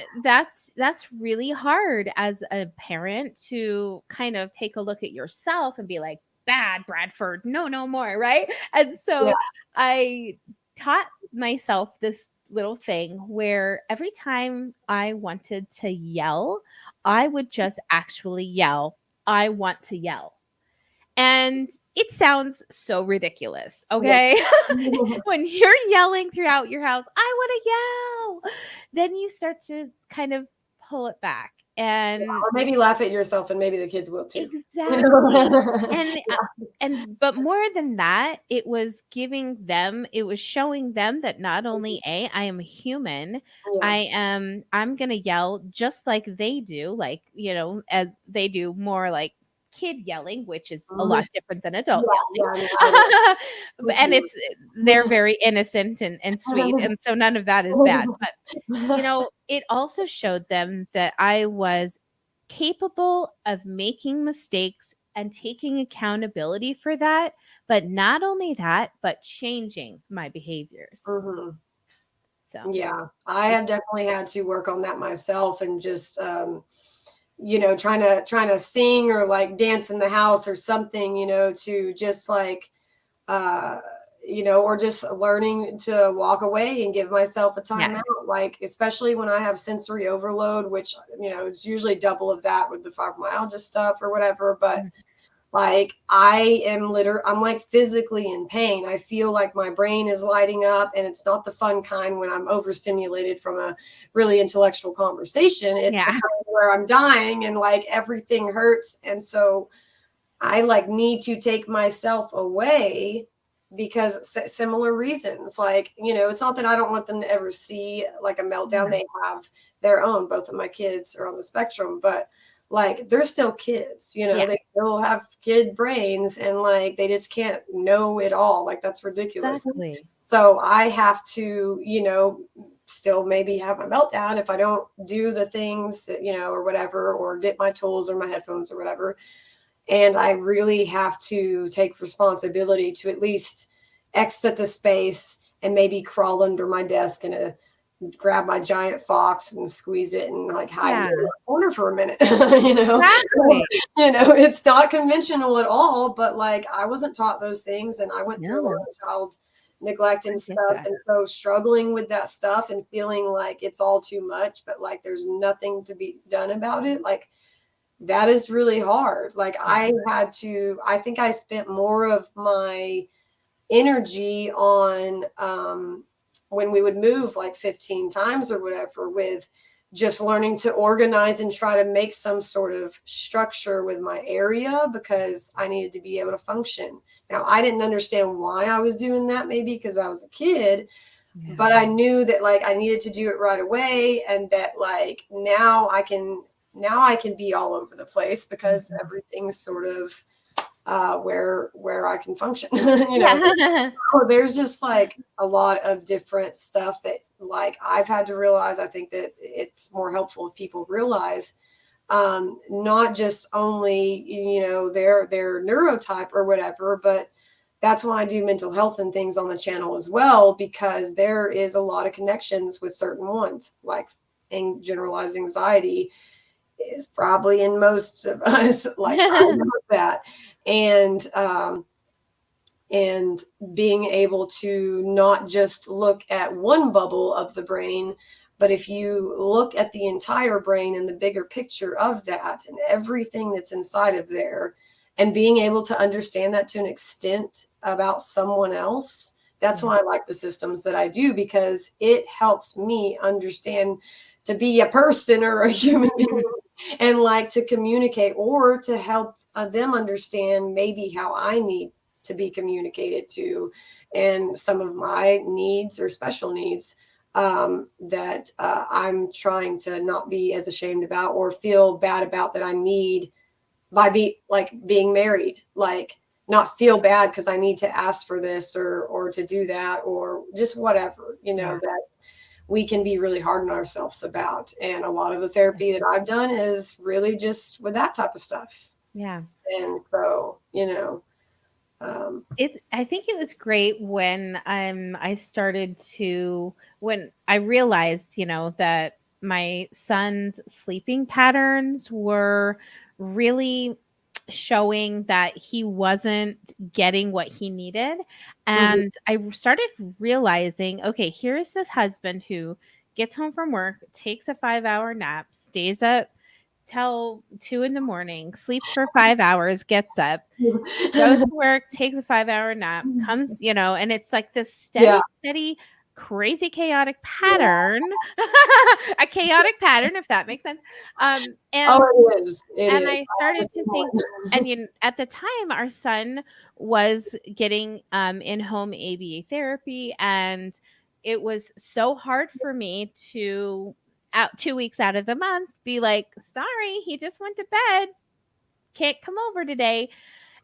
that's really hard as a parent to kind of take a look at yourself and be like, bad Bradford, no more, right? And Yeah. so I taught myself this little thing where every time I wanted to yell, I would just actually yell, I want to yell. And it sounds so ridiculous, Yeah. okay? When you're yelling throughout your house, I want to yell, then you start to kind of pull it back. And Or maybe laugh at yourself and maybe the kids will too. exactly. And Yeah. but more than that, it was showing them that not only I am human, Yeah. I'm going to yell just like they do, like, as they do, more like kid yelling, which is a lot different than adult Yeah, yelling. yeah, no, I And know. they're very innocent and sweet, and so none of that is bad. But it also showed them that I was capable of making mistakes and taking accountability for that. But not only that, but changing my behaviors. Mhm. So, Yeah, I it's, have definitely had to work on that myself and just trying to sing or like dance in the house or something, to just like uh or just learning to walk away and give myself a yeah. timeout, like especially when I have sensory overload, which it's usually double of that with the fibromyalgia stuff or whatever. But Mhm. like I'm like physically in pain. I feel like my brain is lighting up, and it's not the fun kind when I'm overstimulated from a really intellectual conversation. It's the Yeah. kind where I'm dying and like everything hurts. And so I like need to take myself away because similar reasons. Like, it's not that I don't want them to ever see like a meltdown. Yeah. They have their own. Both of my kids are on the spectrum, but like they're still kids, Yeah. they still have kid brains, and like they just can't know it all. Like that's ridiculous. Exactly. So I have to, still maybe have a meltdown if I don't do the things that, or whatever, or get my tools or my headphones or whatever. And I really have to take responsibility to at least exit the space and maybe crawl under my desk and grab my giant fox and squeeze it and like hide in Yeah. the corner for a minute. Exactly. It's not conventional at all, but like I wasn't taught those things, and I went through a lot No, of child neglect I and get stuff. that. And so struggling with that stuff and feeling like it's all too much, but like there's nothing to be done about it. Like that is really hard. Like Yeah. I think I spent more of my energy on when we would move like 15 times or whatever, with just learning to organize and try to make some sort of structure with my area because I needed to be able to function. Now, I didn't understand why I was doing that, maybe because I was a kid, Yeah. but I knew that like I needed to do it right away, and that like now I can be all over the place because Mhm. everything's sort of where I can function. Yeah. There's just like a lot of different stuff that like I've had to realize. I think that it's more helpful if people realize not just only, their neurotype or whatever, but that's why I do mental health and things on the channel as well, because there is a lot of connections with certain ones, like in generalized anxiety is probably in most of us. Like I know that. And being able to not just look at one bubble of the brain, but if you look at the entire brain and the bigger picture of that and everything that's inside of there, and being able to understand that to an extent about someone else, that's why I like the systems that I do, because it helps me understand to be a person or a human being and like to communicate, or to help them understand maybe how I need to be communicated to, and some of my needs or special needs that I'm trying to not be as ashamed about or feel bad about that I need by being married, like not feel bad because I need to ask for this or to do that, or just whatever, that we can be really hard on ourselves about. And a lot of the therapy that I've done is really just with that type of stuff. Yeah. And so, I think it was great when when I realized, that my son's sleeping patterns were really showing that he wasn't getting what he needed. And I started realizing, okay, here's this husband who gets home from work, takes a 5-hour nap, stays up till 2 a.m, sleeps for 5 hours, gets up, goes to work, takes a 5-hour nap, comes, and it's like this steady, crazy, chaotic pattern. A chaotic pattern, if that makes sense. And it is. and I started to think, and at the time, our son was getting in-home ABA therapy, and it was so hard for me to, 2 weeks out of the month, be like, sorry, he just went to bed, can't come over today.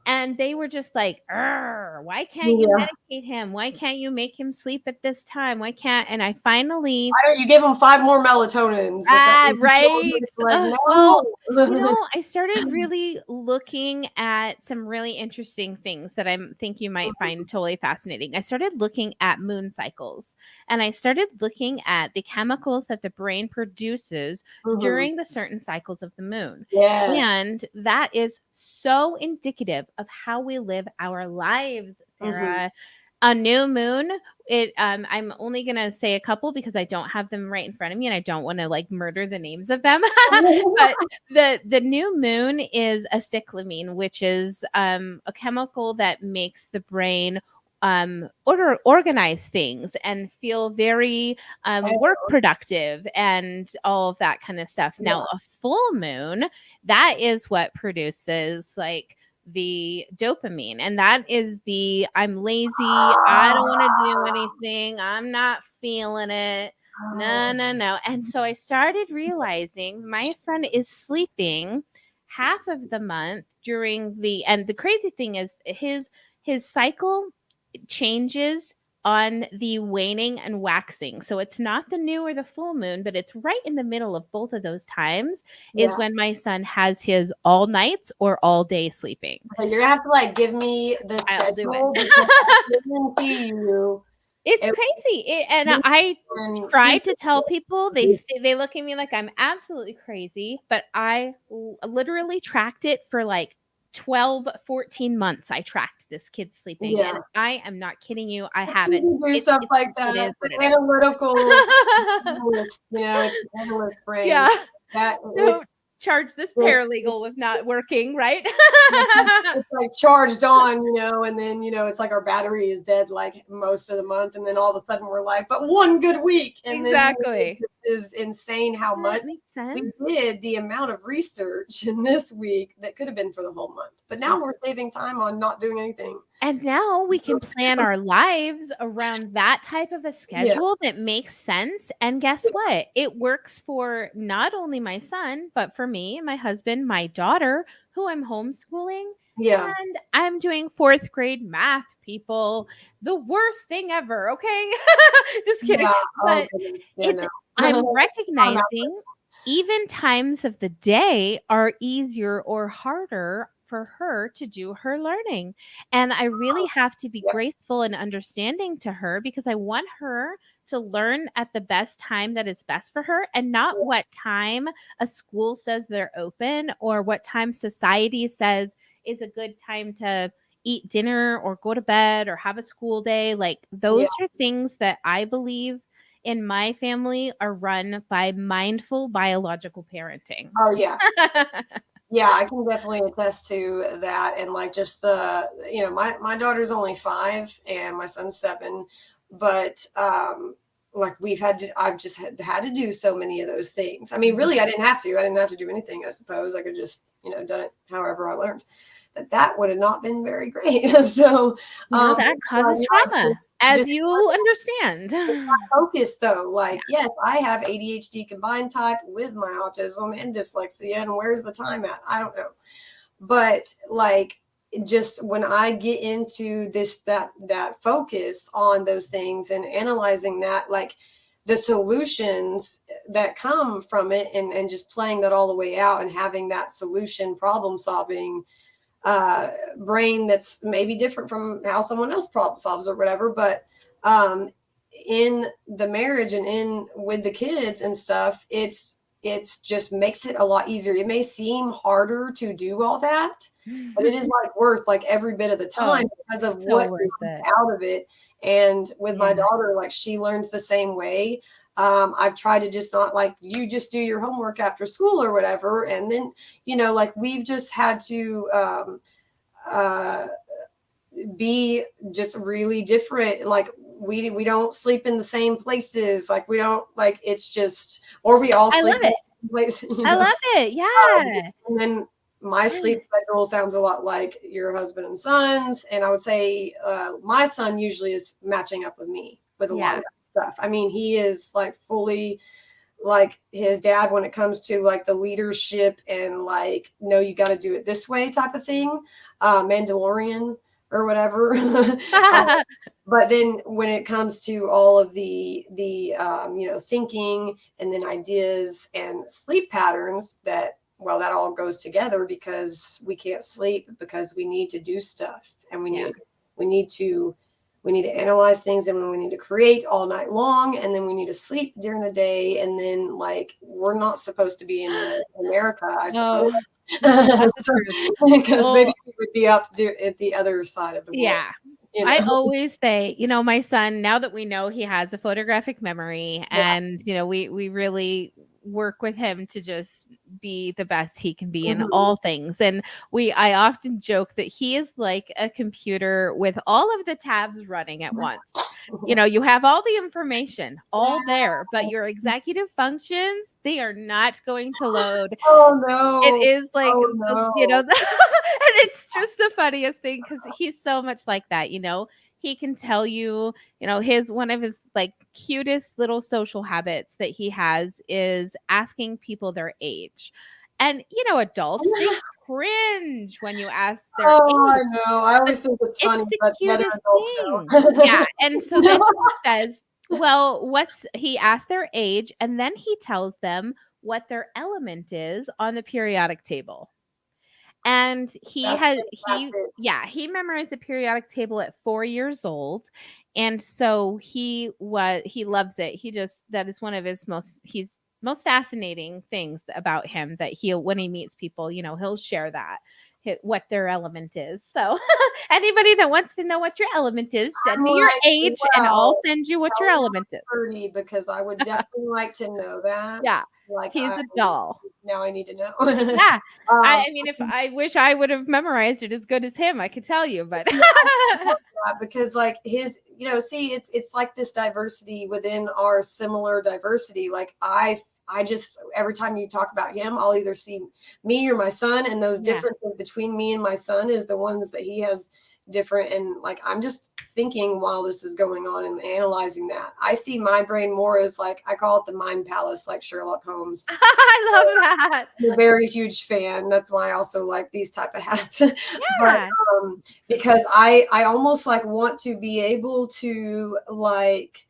And they were just like, why can't you medicate him? Why can't you make him sleep at this time? Why can't? And I finally, why don't you give him 5 more melatonins? Right. Like, Well, I started really looking at some really interesting things that I think you might find totally fascinating. I started looking at moon cycles, and I started looking at the chemicals that the brain produces during the certain cycles of the moon. Yes. And that is so indicative of how we live our lives, Sara. A new moon, I'm only gonna say a couple because I don't have them right in front of me and I don't want to like murder the names of them. But the new moon is a cyclamine, which is a chemical that makes the brain organize things and feel very work productive and all of that kind of stuff. Now, a full moon, that is what produces like the dopamine, and that is the I'm lazy, I don't want to do anything, I'm not feeling it, no. And so I started realizing my son is sleeping half of the month and the crazy thing is his cycle changes on the waning and waxing. So it's not the new or the full moon, but it's right in the middle of both of those times is when my son has his all nights or all day sleeping. You're gonna have to like give me the I'll do it. It's crazy. And I tried to tell people, they look at me like I'm absolutely crazy, but I literally tracked it for like 12, 14 months. I tracked this kid sleeping, and I am not kidding you. I haven't. Do stuff like that. It is what it analytical, it's an analyst brain. Yeah. Don't charge this paralegal with not working, right? It's like charged on, and then, it's like our battery is dead like most of the month. And then all of a sudden we're like, but one good week. And exactly. Then it is insane how much we did, the amount of research in this week that could have been for the whole month. But now we're saving time on not doing anything. And now we can plan our lives around that type of a schedule that makes sense. And guess what? It works for not only my son, but for me, my husband, my daughter, who I'm homeschooling. Yeah. And I'm doing 4th grade math, people. The worst thing ever. Okay. Just kidding. Yeah. But I'm recognizing even times of the day are easier or harder for her to do her learning. And I really have to be Yep. graceful and understanding to her because I want her to learn at the best time that is best for her and not what time a school says they're open or what time society says is a good time to eat dinner or go to bed or have a school day. Like those are things that I believe in my family are run by mindful biological parenting. Oh yeah. Yeah, I can definitely attest to that. And like just the, my daughter's only 5 and my son's 7, but like I've just had to do so many of those things. I mean, really, I didn't have to do anything, I suppose. I could just, done it however I learned. But that would have not been very great. So, That causes trauma, as just you understand. focus though. Like, yes, I have ADHD combined type with my autism and dyslexia. And where's the time at? I don't know. But like, just when I get into that focus on those things and analyzing that, like the solutions that come from it and just playing that all the way out and having that solution problem solving brain that's maybe different from how someone else problem solves or whatever. But in the marriage and in with the kids and stuff, it's just makes it a lot easier. It may seem harder to do all that, but it is like worth like every bit of the time because of so what worth comes it. out of it. And with my daughter, like she learns the same way. I've tried to just not like you just do your homework after school or whatever. And then, like we've just had to be just really different. Like we don't sleep in the same places. Like we don't like it's just or we all sleep in the same place. I love it. Yeah. And then my sleep schedule sounds a lot like your husband and son's. And I would say my son usually is matching up with me with a lot of stuff. I mean, he is like fully like his dad when it comes to like the leadership and like, no, you got to do it this way type of thing. Mandalorian or whatever. But then when it comes to all of the thinking and then ideas and sleep patterns that all goes together because we can't sleep because we need to do stuff and we need to analyze things and we need to create all night long and then we need to sleep during the day and then like we're not supposed to be in America, I suppose. Because maybe we would be up there at the other side of the world. Yeah. I always say, my son, now that we know he has a photographic memory and, we really work with him to just be the best he can be in all things. And I often joke that he is like a computer with all of the tabs running at once. You have all the information all there, but your executive functions, they are not going to load. Oh no. It is like, and it's just the funniest thing because he's so much like that, he can tell you, one of his like cutest little social habits that he has is asking people their age. And, adults, they cringe when you ask their age. I know. I always think it's funny, but the other adults don't. Yeah. And so then he says, well, he asked their age and then he tells them what their element is on the periodic table. And he memorized the periodic table at 4 years old. And so he loves it. That is one of his most fascinating things about him that when he meets people, he'll share that what their element is. So anybody that wants to know what your element is, send me your age and I'll send you what your element is. 30 because I would definitely like to know that. Yeah. Like he's a doll. Now I need to know. Yeah. I mean, if I wish I would have memorized it as good as him, I could tell you, but because like his, see, it's like this diversity within our similar diversity. Like I just, every time you talk about him, I'll either see me or my son, and those differences between me and my son is the ones that he has different. And like, I'm just thinking while this is going on and analyzing that, I see my brain more as like, I call it the mind palace, like Sherlock Holmes. I love that. I'm a very huge fan. That's why I also like these type of hats. But, because I almost like want to be able to like,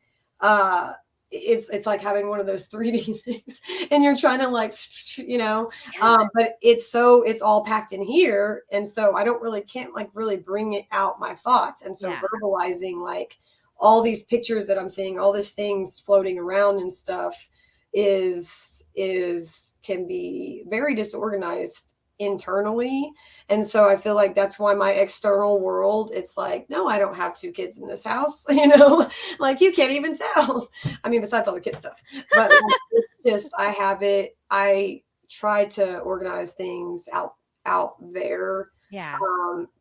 it's like having one of those 3D things, and you're trying to like, Yes. but it's all packed in here, and so I don't really can't like really bring it out my thoughts, and so Yeah. verbalizing like all these pictures that I'm seeing, all these things floating around and stuff is can be very disorganized internally. And so I feel like that's why my external world, it's like, no, I don't have 2 kids in this house, like you can't even tell. I mean, besides all the kid stuff, but like, it's just, I try to organize things out there Yeah.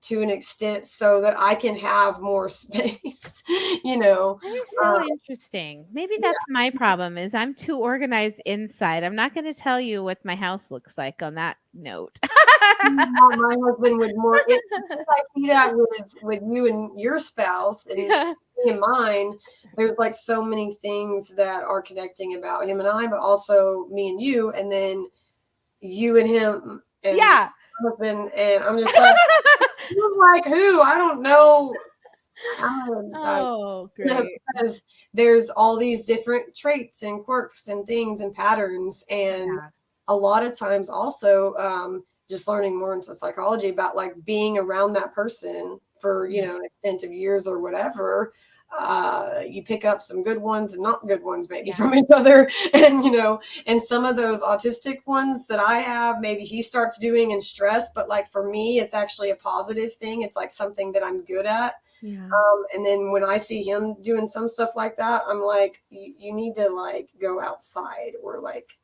to an extent so that I can have more space, That is so interesting. Maybe that's my problem is I'm too organized inside. I'm not going to tell you what my house looks like on that note. my husband would more. I see that with you and your spouse, and Yeah. me and mine. There's like so many things that are connecting about him and I, but also me and you, and then you and him and Yeah. my husband. And I'm just like, you're like who? I don't know. Oh, great. Because there's all these different traits and quirks and things and patterns, and Yeah. a lot of times also just learning more into psychology about like being around that person for an extent of years or whatever. You pick up some good ones and not good ones maybe Yeah. from each other, and and some of those autistic ones that I have, maybe he starts doing in stress, but like for me it's actually a positive thing. It's like something that I'm good at. Yeah. And then when I see him doing some stuff like that, I'm like, you need to like go outside or like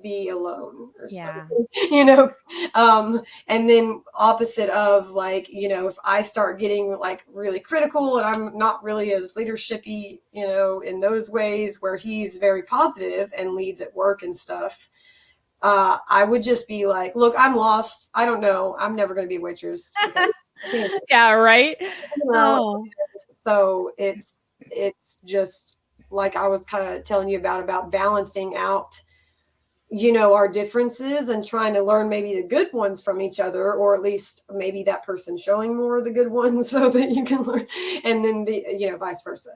be alone or Yeah. something, and then opposite of like, if I start getting like really critical and I'm not really as leadershipy, in those ways where he's very positive and leads at work and stuff, I would just be like, look, I'm lost. I don't know. I'm never going to be a waitress. Yeah, right? Well, Oh, so it's just like I was kind of telling you about balancing out, our differences and trying to learn maybe the good ones from each other, or at least maybe that person showing more of the good ones so that you can learn, and then vice versa.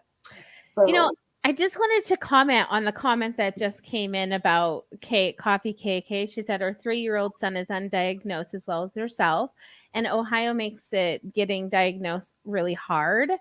So, I just wanted to comment on the comment that just came in about Coffee KK. She said her 3-year-old son is undiagnosed as well as herself, and Ohio makes it getting diagnosed really hard.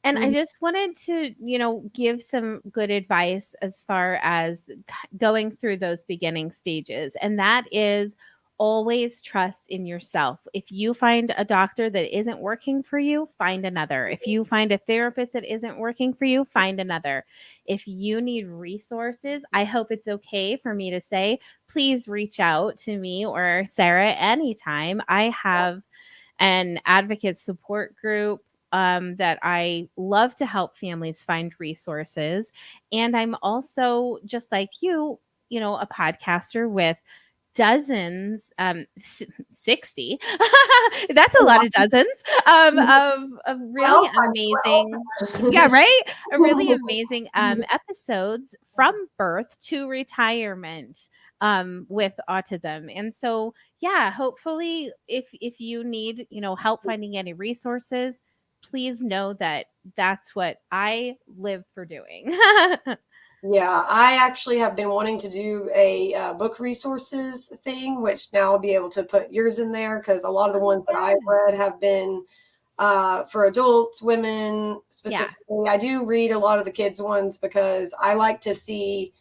And I mhm. just wanted to, give some good advice as far as going through those beginning stages. And that is always trust in yourself. If you find a doctor that isn't working for you, find another. If you find a therapist that isn't working for you, find another. If you need resources, I hope it's okay for me to say, please reach out to me or Sara anytime. I have an advocate support group that I love to help families find resources. And I'm also, just like you, a podcaster with dozens 60 that's a lot of dozens of really Well, amazing, yeah, right, a really amazing episodes from birth to retirement with autism. And so yeah, hopefully if you need help finding any resources, please know that that's what I live for doing. yeah, I actually have been wanting to do a book resources thing, which now I'll be able to put yours in there because a lot of the ones that I've read have been for adults, women Yeah, specifically. I do read a lot of the kids' ones because I like to see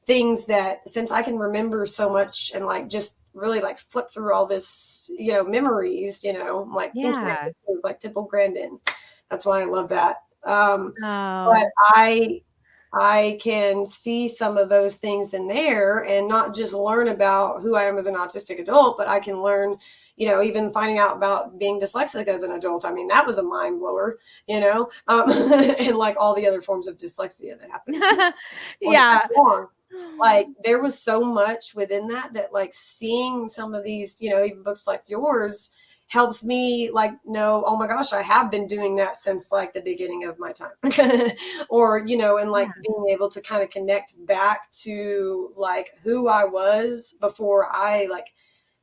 things that, since I can remember so much and like just really like flip through all this, memories, like thinking yeah. like Tipple Grandin. That's why I love that. But Oh, I can see some of those things in there and not just learn about who I am as an autistic adult, but I can learn, even finding out about being dyslexic as an adult. I mean, that was a mind blower, and like all the other forms of dyslexia that happen. Wasn't that yeah. long. Like there was so much within that like seeing some of these, even books like yours helps me like know, oh my gosh, I have been doing that since like the beginning of my time. Or, and like Yeah, being able to kind of connect back to like who I was before I like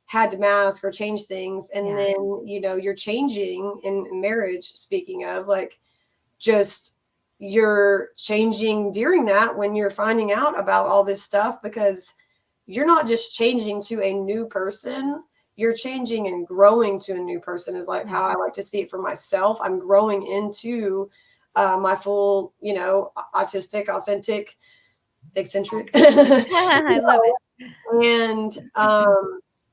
had to mask or change things. And yeah, then, you're changing in marriage, speaking of like just, you're changing during that when you're finding out about all this stuff, because you're not just changing to a new person, you're changing and growing to a new person, is like how I like to see it for myself. I'm growing into my full, autistic, authentic, eccentric. I love it.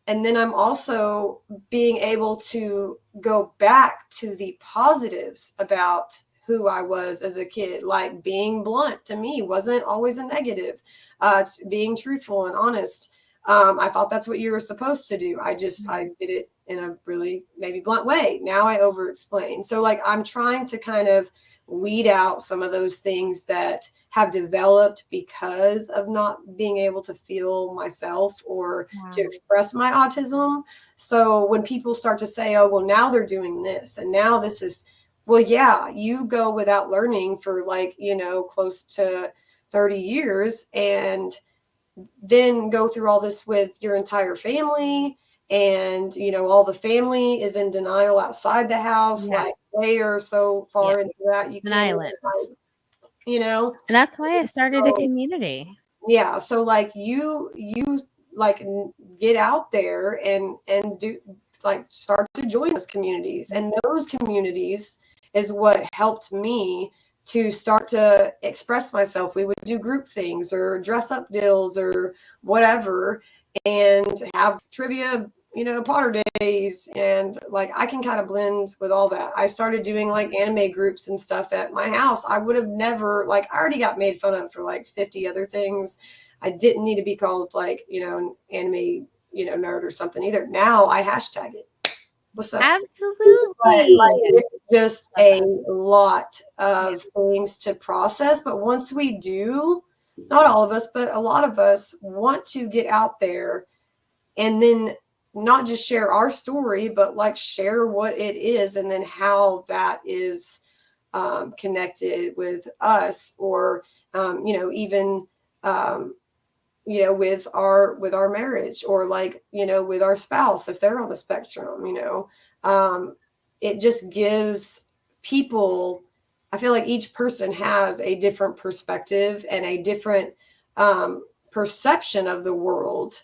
And then I'm also being able to go back to the positives about who I was as a kid. Like, being blunt to me wasn't always a negative. It's being truthful and honest. I thought that's what you were supposed to do. I did it in a really maybe blunt way. Now I over explain. So like, I'm trying to kind of weed out some of those things that have developed because of not being able to feel myself or to express my autism. So when people start to say, oh, well, now they're doing this and now this is, well, yeah, you go without learning for like, close to 30 years and then go through all this with your entire family. And, all the family is in denial outside the house. Yeah. Like, they are so far into that. You An can't, island. And that's why I started a community. Yeah. So like you like get out there and do, like, start to join those communities, and those communities is what helped me to start to express myself. We would do group things or dress up deals or whatever, and have trivia, Potter days. And like, I can kind of blend with all that. I started doing like anime groups and stuff at my house. I would have never, like, I already got made fun of for like 50 other things. I didn't need to be called like, an anime, nerd or something either. Now I hashtag it. What's up? Absolutely. Like, it's just a lot of things to process. But once we do, not all of us, but a lot of us want to get out there and then not just share our story, but like share what it is and then how that is connected with us, or even with our marriage, or like with our spouse if they're on the spectrum. It just gives people, I feel like each person has a different perspective and a different perception of the world.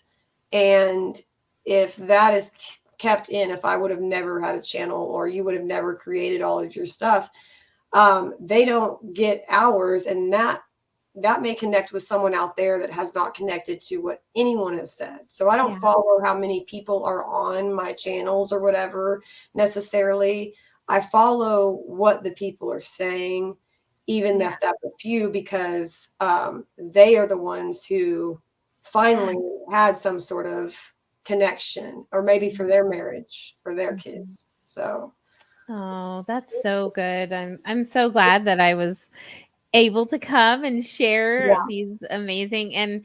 And if that is kept in, if I would have never had a channel, or you would have never created all of your stuff, they don't get ours, and that may connect with someone out there that has not connected to what anyone has said. So I don't follow how many people are on my channels or whatever necessarily. I follow what the people are saying, even if that's a few, because they are the ones who finally had some sort of connection, or maybe for their marriage or their kids. So. Oh, that's so good. I'm so glad that I was able to come and share these amazing, and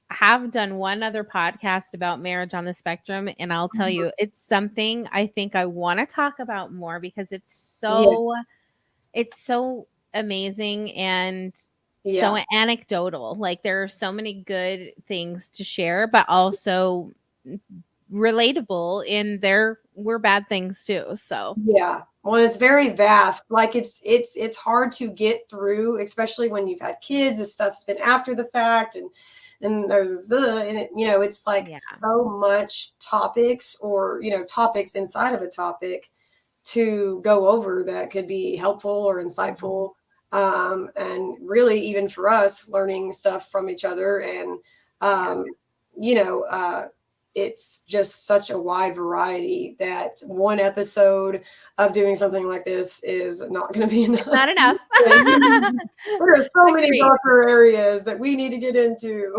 have done one other podcast about marriage on the spectrum, and I'll tell you, it's something I think I want to talk about more, because it's so amazing and so anecdotal. Like, there are so many good things to share, but also relatable in there were bad things too. So well, it's very vast. Like, it's hard to get through, especially when you've had kids. This stuff's been after the fact, and there's and it, it's like so much topics, or topics inside of a topic to go over that could be helpful or insightful. And really, even for us, learning stuff from each other, and it's just such a wide variety that one episode of doing something like this is not going to be enough. It's not enough. There are so many darker areas that we need to get into.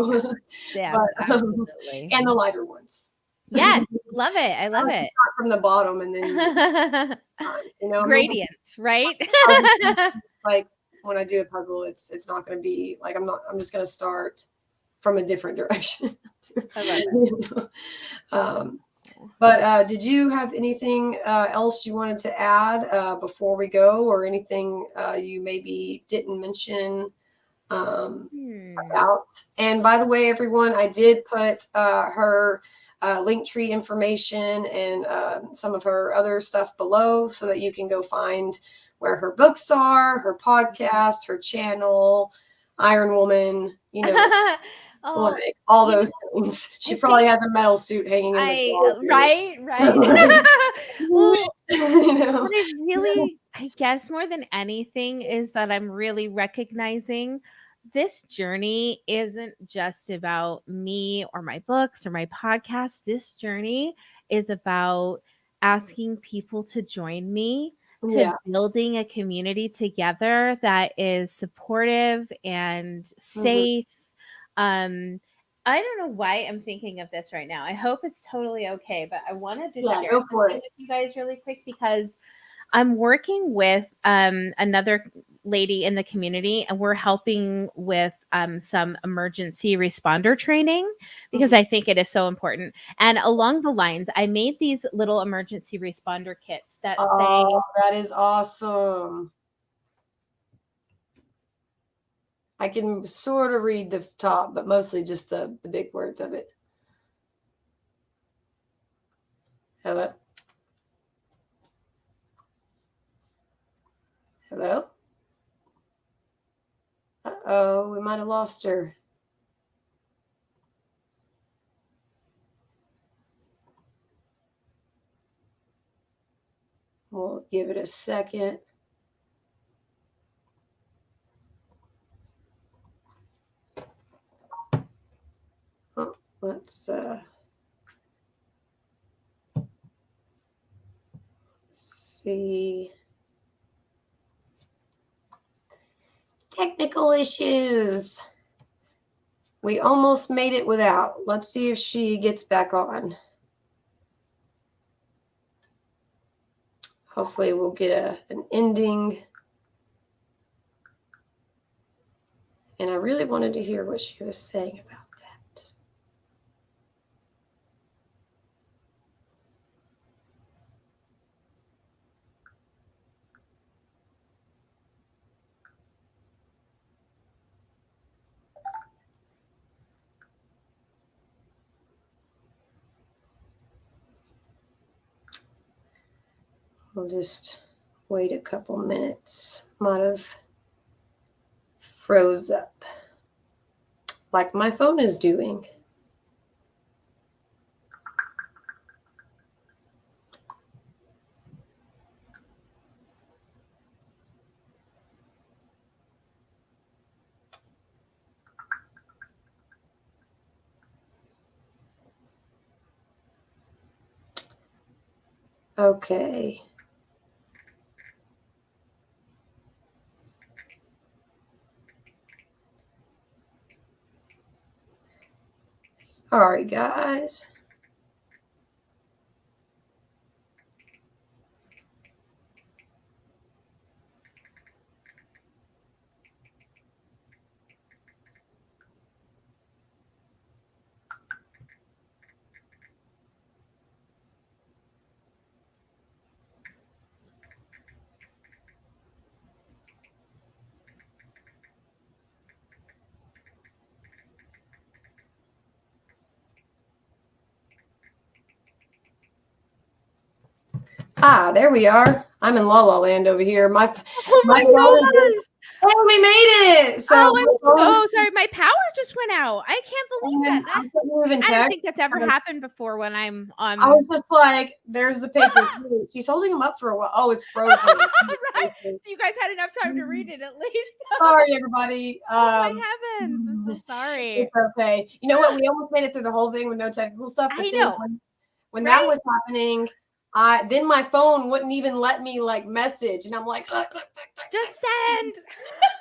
Absolutely. And the lighter ones. Yes, love it. I love it. From the bottom, and then gradient, right? Like, when I do a puzzle, it's not going to be like, I'm just going to start from a different direction. But did you have anything else you wanted to add before we go, or anything you maybe didn't mention about? And by the way, everyone, I did put her Linktree information and some of her other stuff below, so that you can go find where her books are, her podcast, her channel, Iron Woman, Oh, like all you know, those things. She I probably think has a metal suit hanging in the closet. right. Well, you know. what I really, I guess more than anything is that I'm really recognizing this journey isn't just about me or my books or my podcast. This journey is about asking people to join me, to Yeah. building a community together that is supportive and Mhm. safe. Um, I don't know why I'm thinking of this right now. I hope it's totally okay, but I wanted to Yeah, share go for something it. with you guys really quick because I'm working with another lady in the community, and we're helping with some emergency responder training because Mhm. I think it is so important. And along the lines, I made these little emergency responder kits that say, Oh, that is awesome. I can sort of read the top, but mostly just the big words of it. Hello? Hello? Uh-oh, we might have lost her. We'll give it a second. Oh, let's see. Technical issues. We almost made it without. Let's see if she gets back on. Hopefully we'll get an ending. And I really wanted to hear what she was saying about that. We'll just wait a couple minutes. Might have froze up like my phone is doing. Okay. Sorry, guys. Ah, there we are. I'm in La La Land over here. My "Oh my my phone is, gosh. oh, we made it. So Oh, my I'm phone, so sorry. My power just went out. I can't believe and that. then I couldn't even I don't text. think that's ever happened before when I'm I on." was just like, there's the paper. She's holding them up for a while. Oh, it's frozen. Right? So you guys had enough time to read it at least. Sorry, everybody. Oh my heavens. I'm so It's sorry. okay. You know what? We almost made it through the whole thing with no technical stuff. But I then know, when that right? was happening, then my phone wouldn't even let me like message, and I'm like, "Ugh, ugh, ugh, ugh, Just ugh." send.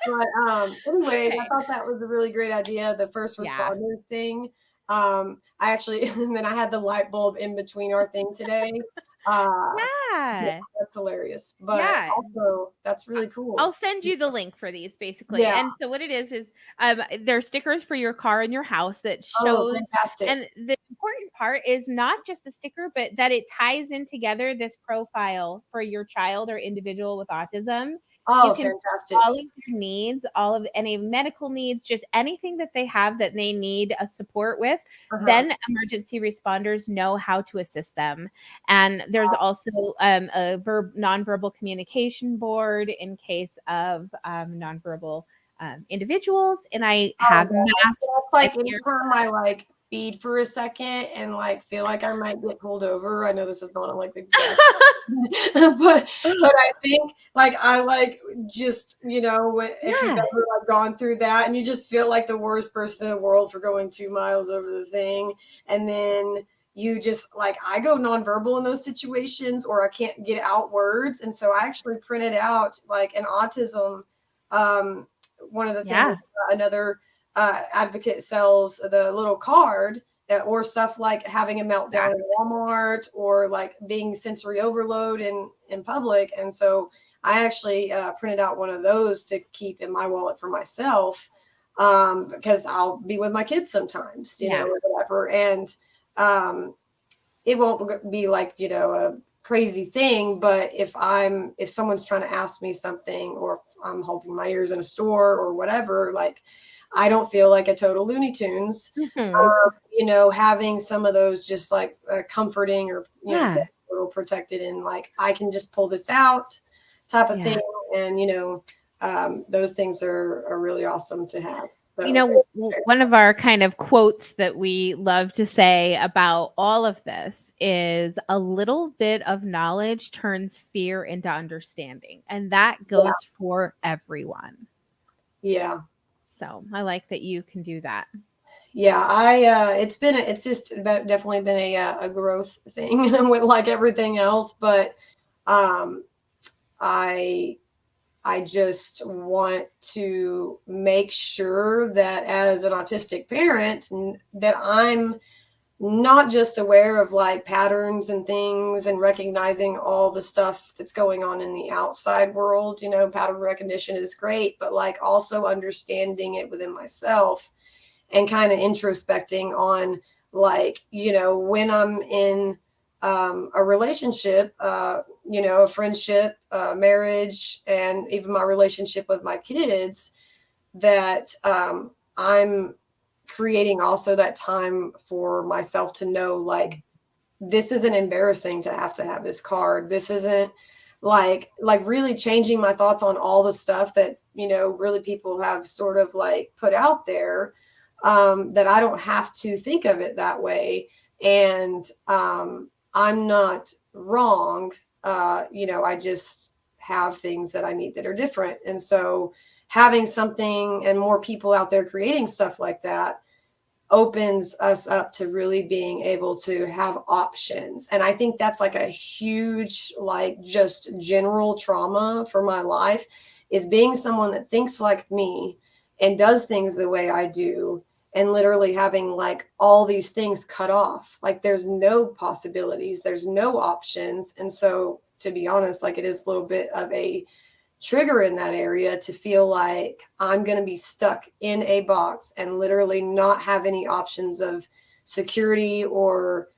But anyways, I Okay. thought that was a really great idea, the first Yeah. responders thing. I actually, and then I had the light bulb in between our thing today. Yeah, Yeah. that's hilarious. But Yeah. also, that's I- really I'll cool. send you the link for these basically. Yeah. And so what it is they're stickers for your car and your house that Oh, shows, fantastic. and the important part is not just the sticker, but that it ties in together this profile for your child or individual with autism. Oh, You can fantastic. all of their needs, all of any medical needs, just anything that they have that they need a support with, Uh-huh. then emergency responders know how to assist them. And there's also a nonverbal communication board in case of nonverbal individuals. And I Oh, have yeah. masks That's and like ear. anytime I like speed for a second and like feel like I might get pulled over. I know this is not like the exact but I think like I like just if you've Yeah, ever like gone through that and you just feel like the worst person in the world for going 2 miles over the thing, and then you just like I go nonverbal in those situations or I can't get out words, and so I actually printed out like an autism um one of the things yeah, another advocate sells the little card or stuff like having a meltdown in exactly. Walmart or like being sensory overload in public. And so I actually printed out one of those to keep in my wallet for myself, because I'll be with my kids sometimes, Yeah. or whatever. And um, it won't be like, a crazy thing, but if someone's trying to ask me something or if I'm holding my ears in a store or whatever, like I don't feel like a total Looney Tunes. Mhm. Having some of those just like comforting or Yeah. a little protected and like I can just pull this out type of thing, Yeah. and those things are really awesome to have. You So know, one of our kind of quotes that we love to say about all of this is a little bit of knowledge turns fear into understanding. And that yeah, goes for everyone. yeah. So I like that you can do that. Yeah, it's just definitely been a growth thing with like everything else, but um I I just want to make sure that as an autistic parent that I'm not just aware of like patterns and things and recognizing all the stuff that's going on in the outside world. Pattern recognition is great, but like also understanding it within myself and kind of introspecting on like when I'm in a relationship, a friendship, marriage, and even my relationship with my kids, that I'm creating also that time for myself to know like this isn't embarrassing to have this card. This isn't like really changing my thoughts on all the stuff that really people have sort of like put out there, that I don't have to think of it that way. And I'm not wrong. I just have things that I need that are different. And so having something and more people out there creating stuff like that opens us up to really being able to have options. And I think that's like a huge, like just general trauma for my life, is being someone that thinks like me and does things the way I do, and literally having like all these things cut off. Like there's no possibilities, there's no options. And so to be honest, like it is a little bit of a trigger in that area to feel like I'm going to be stuck in a box and literally not have any options of security or,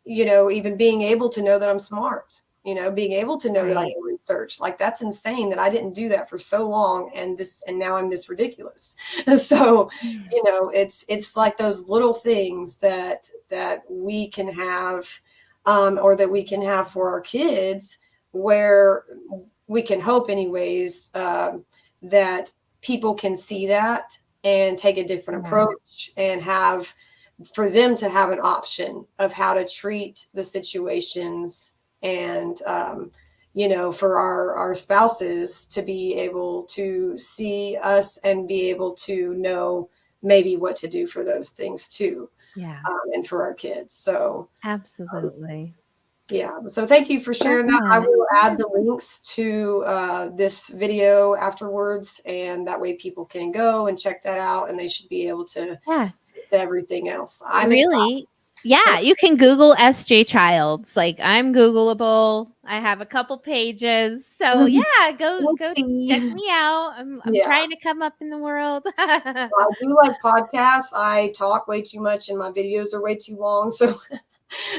even being able to know that I'm smart, being able to know that I Right. can research. Like that's insane that I didn't do that for so long. And now I'm this ridiculous. So, it's like those little things that we can have, or that we can have for our kids, where we can hope anyways, that people can see that and take a different Yeah. approach and have for them to have an option of how to treat the situations, and for our spouses to be able to see us and be able to know maybe what to do for those things too, Yeah. and for our kids. So Absolutely. yeah. So thank you for sharing that. I Yeah. will add the links to this video afterwards, and that way people can go and check that out, and they should be able to Yeah. everything else. I'm excited. Really? Yeah, So you can Google SJ Childs. Like I'm Googleable. I have a couple pages. So yeah, go check guilty. me out. I'm Yeah. trying to come up in the world. I do like podcasts. I talk way too much and my videos are way too long. So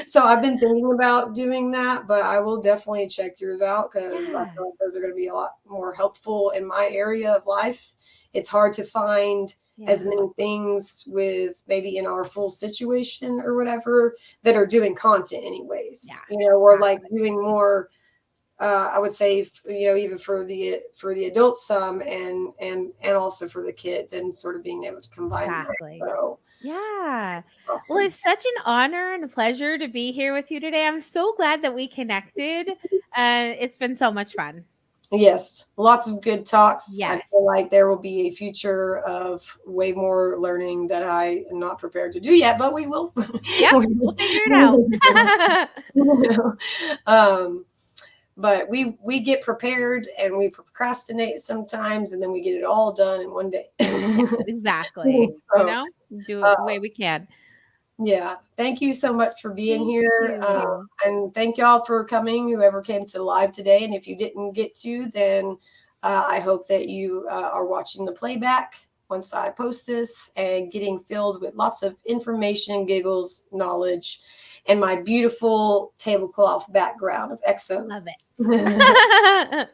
So I've been thinking about doing that, but I will definitely check yours out because I Yeah. feel like those are going to be a lot more helpful in my area of life. It's hard to find as Yeah. many things with maybe in our full situation or whatever that are doing content Yeah. anyways. We're like Exactly. doing more I would say, even for the adults some and also for the kids and sort of being able to combine that. Exactly. So Yeah. Well, awesome. it's such an honor and a pleasure to be here with you today. I'm so glad that we connected. It's been so much fun. Yes, lots of good talks. I Yes. feel like there will be a future of way more learning that I am not prepared to do yet, but we will. Yep. We'll figure it out. um, but we get prepared and we procrastinate sometimes, and then we get it all done in one day. Yeah, exactly. So, Do it uh, the way we can. yeah, thank you so much for being Thank here. you. And thank y'all for coming, whoever came to live today. And if you didn't get to, then I hope that you are watching the playback once I post this and getting filled with lots of information, giggles, knowledge, and my beautiful tablecloth background of exos. Love it.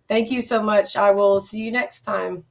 Thank you so much. I will see you next time.